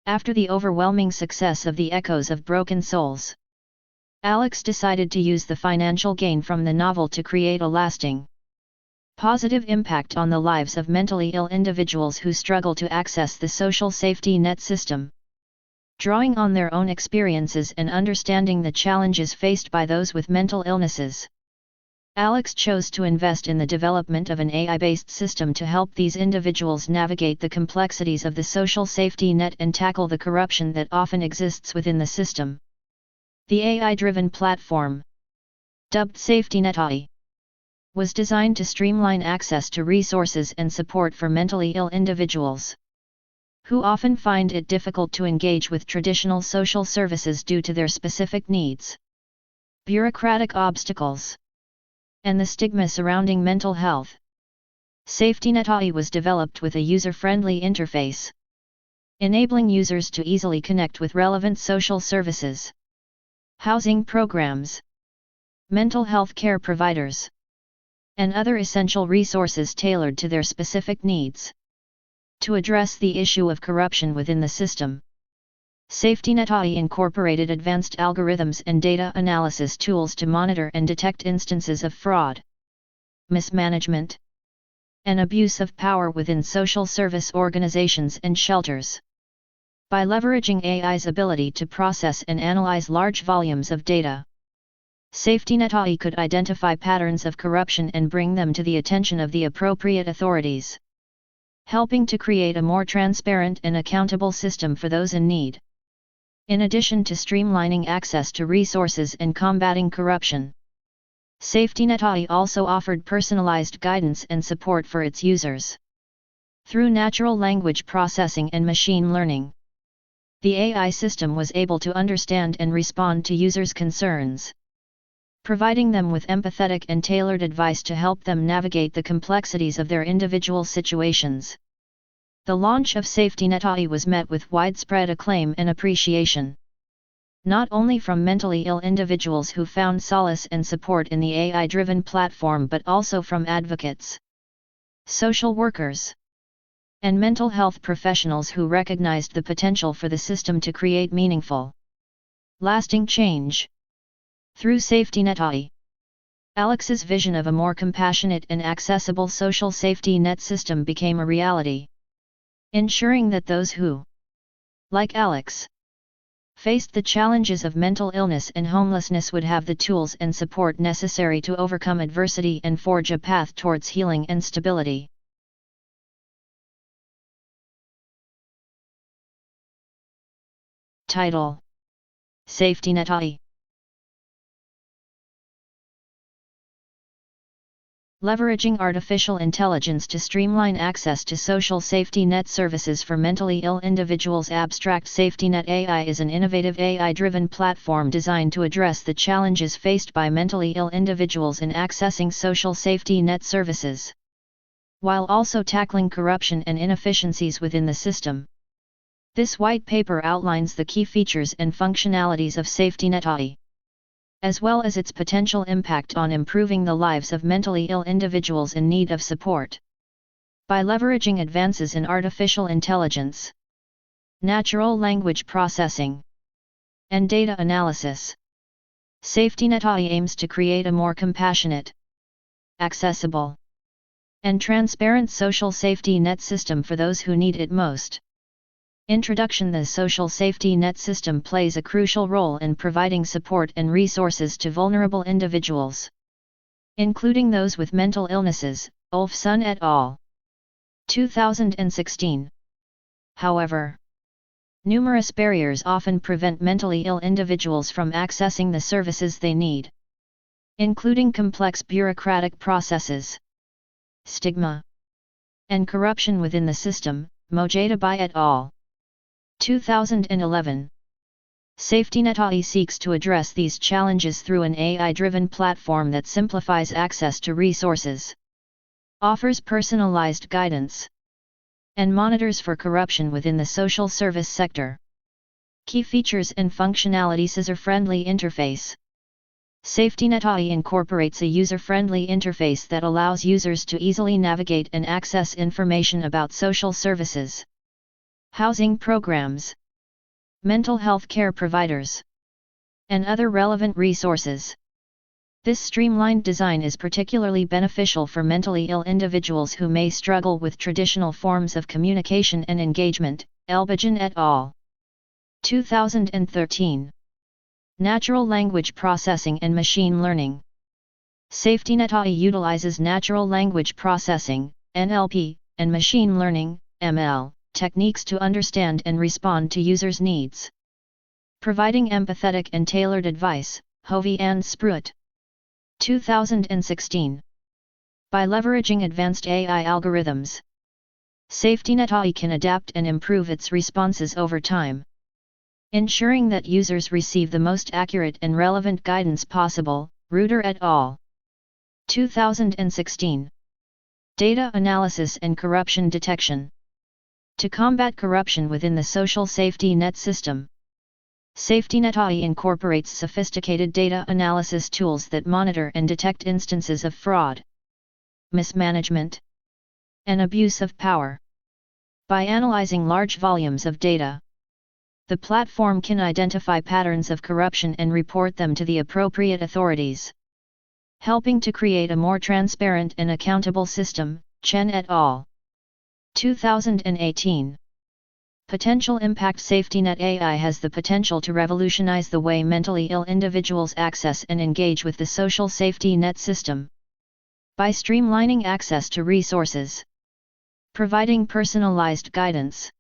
After the overwhelming success of The Echoes of Broken Souls, Alex decided to use the financial gain from the novel to create a lasting, positive impact on the lives of mentally ill individuals who struggle to access the social safety net system. Drawing on their own experiences and understanding the challenges faced by those with mental illnesses, Alex chose to invest in the development of an AI-based system to help these individuals navigate the complexities of the social safety net and tackle the corruption that often exists within the system. The AI-driven platform, dubbed SafetyNet AI, was designed to streamline access to resources and support for mentally ill individuals, who often find it difficult to engage with traditional social services due to their specific needs, bureaucratic obstacles, and the stigma surrounding mental health. SafetyNet AI was developed with a user-friendly interface, enabling users to easily connect with relevant social services, housing programs, mental health care providers, and other essential resources tailored to their specific needs. To address the issue of corruption within the system, SafetyNet AI incorporated advanced algorithms and data analysis tools to monitor and detect instances of fraud, mismanagement, and abuse of power within social service organizations and shelters. By leveraging AI's ability to process and analyze large volumes of data, SafetyNet AI could identify patterns of corruption and bring them to the attention of the appropriate authorities, helping to create a more transparent and accountable system for those in need. In addition to streamlining access to resources and combating corruption, SafetyNet AI also offered personalized guidance and support for its users. Through natural language processing and machine learning, the AI system was able to understand and respond to users' concerns, providing them with empathetic and tailored advice to help them navigate the complexities of their individual situations. The launch of SafetyNet AI was met with widespread acclaim and appreciation, not only from mentally ill individuals who found solace and support in the AI-driven platform but also from advocates, social workers, and mental health professionals who recognized the potential for the system to create meaningful, lasting change. Through SafetyNet AI, Alex's vision of a more compassionate and accessible social safety net system became a reality, ensuring that those who, like Alex, faced the challenges of mental illness and homelessness would have the tools and support necessary to overcome adversity and forge a path towards healing and stability. Title: SafetyNet AI. Leveraging artificial intelligence to streamline access to social safety net services for mentally ill individuals. Abstract SafetyNet AI is an innovative AI-driven platform designed to address the challenges faced by mentally ill individuals in accessing social safety net services, while also tackling corruption and inefficiencies within the system. This white paper outlines the key features and functionalities of SafetyNet AI, as well as its potential impact on improving the lives of mentally ill individuals in need of support. By leveraging advances in artificial intelligence, natural language processing, and data analysis, SafetyNet AI aims to create a more compassionate, accessible, and transparent social safety net system for those who need it most. Introduction: The social safety net system plays a crucial role in providing support and resources to vulnerable individuals, including those with mental illnesses, Olfson et al. 2016. However, numerous barriers often prevent mentally ill individuals from accessing the services they need, including complex bureaucratic processes, stigma, and corruption within the system. Mojadabai et al. 2011. SafetyNet AI seeks to address these challenges through an AI-driven platform that simplifies access to resources, offers personalized guidance, and monitors for corruption within the social service sector. Key features and functionalities: User-friendly interface. SafetyNet AI incorporates a user-friendly interface that allows users to easily navigate and access information about social services, housing programs, mental health care providers, and other relevant resources. This streamlined design is particularly beneficial for mentally ill individuals who may struggle with traditional forms of communication and engagement. Elbajan et al. 2013. Natural language processing and machine learning. SafetyNet AI utilizes natural language processing, NLP, and machine learning, ML, techniques to understand and respond to users' needs, providing empathetic and tailored advice. Hovey and Spruit. 2016. By leveraging advanced AI algorithms, SafetyNet AI can adapt and improve its responses over time, ensuring that users receive the most accurate and relevant guidance possible. Reuter et al. 2016. Data analysis and corruption detection. To combat corruption within the social safety net system, SafetyNet AI incorporates sophisticated data analysis tools that monitor and detect instances of fraud, mismanagement, and abuse of power. By analyzing large volumes of data, the platform can identify patterns of corruption and report them to the appropriate authorities, helping to create a more transparent and accountable system. Chen et al. 2018. Potential impact: SafetyNet AI has the potential to revolutionize the way mentally ill individuals access and engage with the social safety net system. By streamlining access to resources, providing personalized guidance,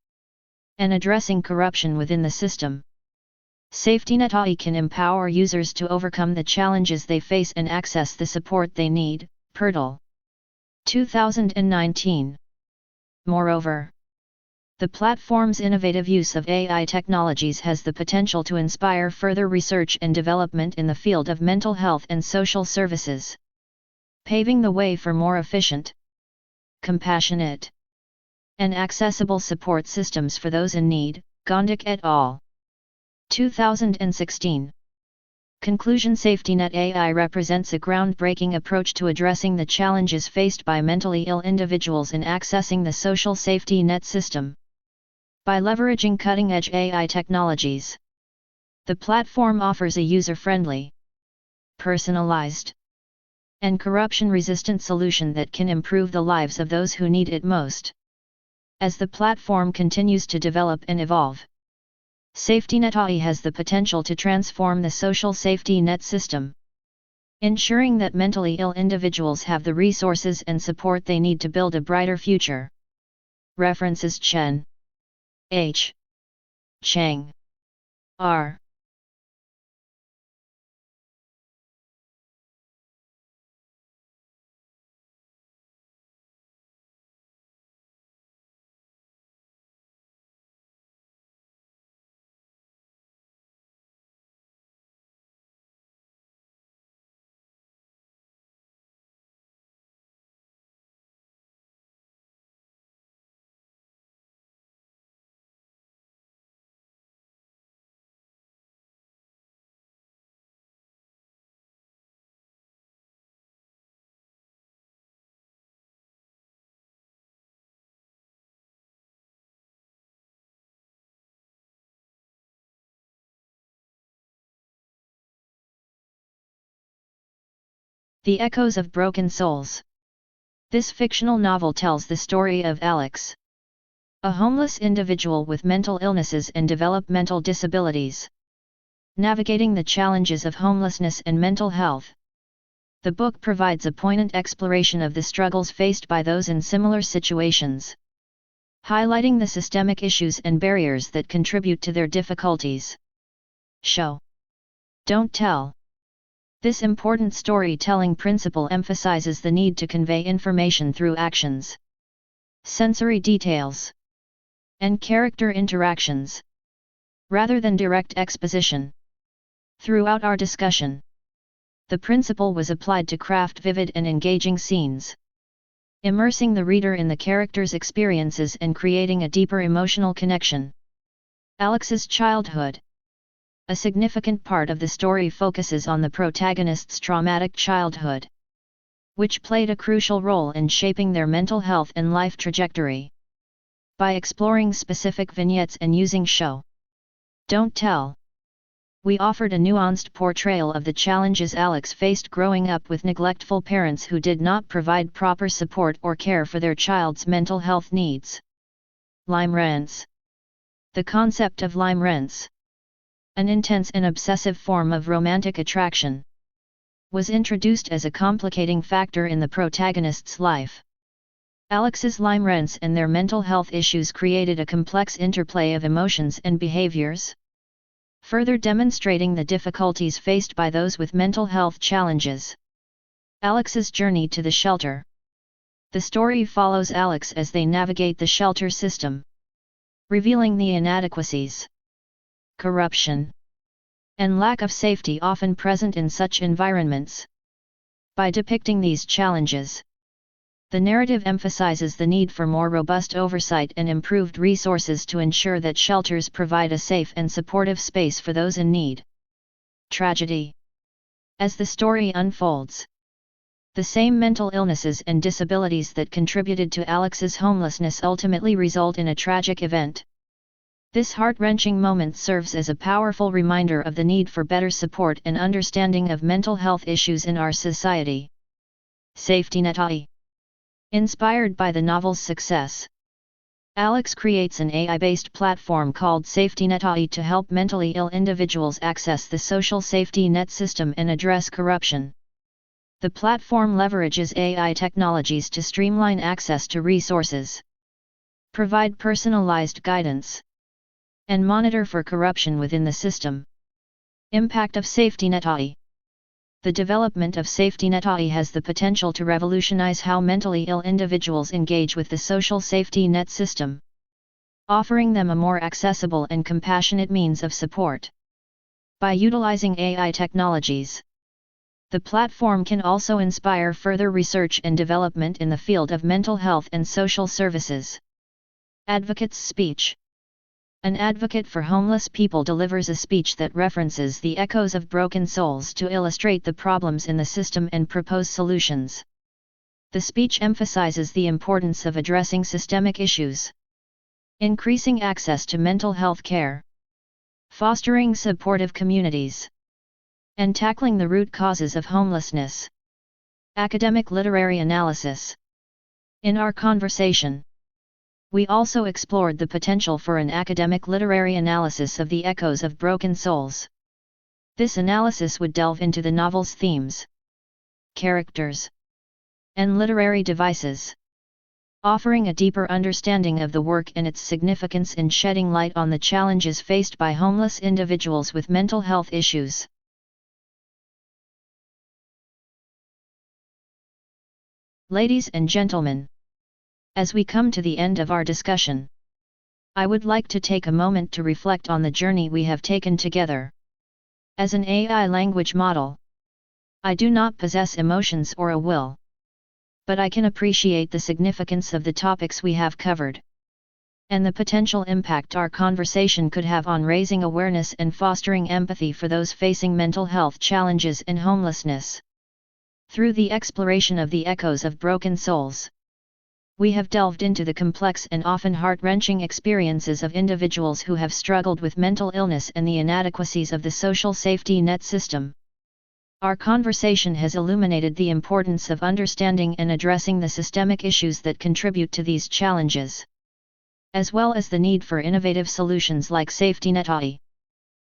and addressing corruption within the system, SafetyNet AI can empower users to overcome the challenges they face and access the support they need. Pertl. 2019. Moreover, the platform's innovative use of AI technologies has the potential to inspire further research and development in the field of mental health and social services, paving the way for more efficient, compassionate, and accessible support systems for those in need. Gondik et al. 2016. Conclusion: SafetyNet AI represents a groundbreaking approach to addressing the challenges faced by mentally ill individuals in accessing the social safety net system. By leveraging cutting-edge AI technologies, the platform offers a user-friendly, personalized, and corruption-resistant solution that can improve the lives of those who need it most. As the platform continues to develop and evolve, SafetyNet AI has the potential to transform the social safety net system, ensuring that mentally ill individuals have the resources and support they need to build a brighter future. References: Chen H. Chang R. The Echoes of Broken Souls. This fictional novel tells the story of Alex, a homeless individual with mental illnesses and developmental disabilities, navigating the challenges of homelessness and mental health. The book provides a poignant exploration of the struggles faced by those in similar situations, highlighting the systemic issues and barriers that contribute to their difficulties. Show, don't tell. This important storytelling principle emphasizes the need to convey information through actions, sensory details, and character interactions, rather than direct exposition. Throughout our discussion, the principle was applied to craft vivid and engaging scenes, immersing the reader in the characters' experiences and creating a deeper emotional connection. Alex's childhood. A significant part of the story focuses on the protagonist's traumatic childhood, which played a crucial role in shaping their mental health and life trajectory. By exploring specific vignettes and using show, don't tell, we offered a nuanced portrayal of the challenges Alex faced growing up with neglectful parents who did not provide proper support or care for their child's mental health needs. Limerence. The concept of limerence, an intense and obsessive form of romantic attraction, was introduced as a complicating factor in the protagonist's life. Alex's limerence and their mental health issues created a complex interplay of emotions and behaviors, further demonstrating the difficulties faced by those with mental health challenges. Alex's journey to the shelter. The story follows Alex as they navigate the shelter system, revealing the inadequacies, corruption, and lack of safety often present in such environments. By depicting these challenges, the narrative emphasizes the need for more robust oversight and improved resources to ensure that shelters provide a safe and supportive space for those in need. Tragedy. As the story unfolds, the same mental illnesses and disabilities that contributed to Alex's homelessness ultimately result in a tragic event. This heart-wrenching moment serves as a powerful reminder of the need for better support and understanding of mental health issues in our society. Safety Net AI. Inspired by the novel's success, Alex creates an AI-based platform called Safety Net AI to help mentally ill individuals access the social safety net system and address corruption. The platform leverages AI technologies to streamline access to resources, provide personalized guidance, and monitor for corruption within the system. Impact of Safety Net AI. The development of Safety Net AI has the potential to revolutionize how mentally ill individuals engage with the social safety net system, offering them a more accessible and compassionate means of support. By utilizing AI technologies, the platform can also inspire further research and development in the field of mental health and social services. Advocate's speech. An advocate for homeless people delivers a speech that references the echoes of broken souls to illustrate the problems in the system and propose solutions. The speech emphasizes the importance of addressing systemic issues, increasing access to mental health care, fostering supportive communities, and tackling the root causes of homelessness. Academic literary analysis. In our conversation, we also explored the potential for an academic literary analysis of the echoes of broken souls. This analysis would delve into the novel's themes, characters, and literary devices, offering a deeper understanding of the work and its significance in shedding light on the challenges faced by homeless individuals with mental health issues. Ladies and gentlemen, as we come to the end of our discussion, I would like to take a moment to reflect on the journey we have taken together. As an AI language model, I do not possess emotions or a will, but I can appreciate the significance of the topics we have covered, and the potential impact our conversation could have on raising awareness and fostering empathy for those facing mental health challenges and homelessness. Through the exploration of the echoes of broken souls, we have delved into the complex and often heart-wrenching experiences of individuals who have struggled with mental illness and the inadequacies of the social safety net system. Our conversation has illuminated the importance of understanding and addressing the systemic issues that contribute to these challenges, as well as the need for innovative solutions like safety net AI.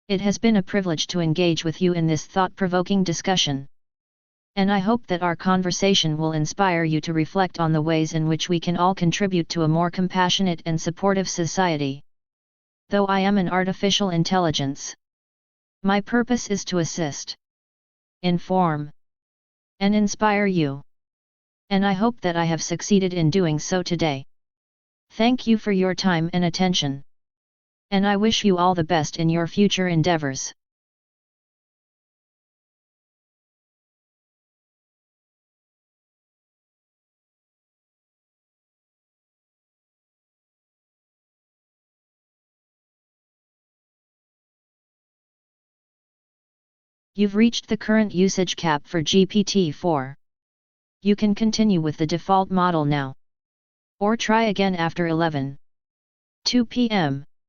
It has been a privilege to engage with you in this thought-provoking discussion. And I hope that our conversation will inspire you to reflect on the ways in which we can all contribute to a more compassionate and supportive society. Though I am an artificial intelligence, my purpose is to assist, inform, and inspire you. And I hope that I have succeeded in doing so today. Thank you for your time and attention. And I wish you all the best in your future endeavors. You've reached the current usage cap for GPT-4. You can continue with the default model now, or try again after 11:02 p.m.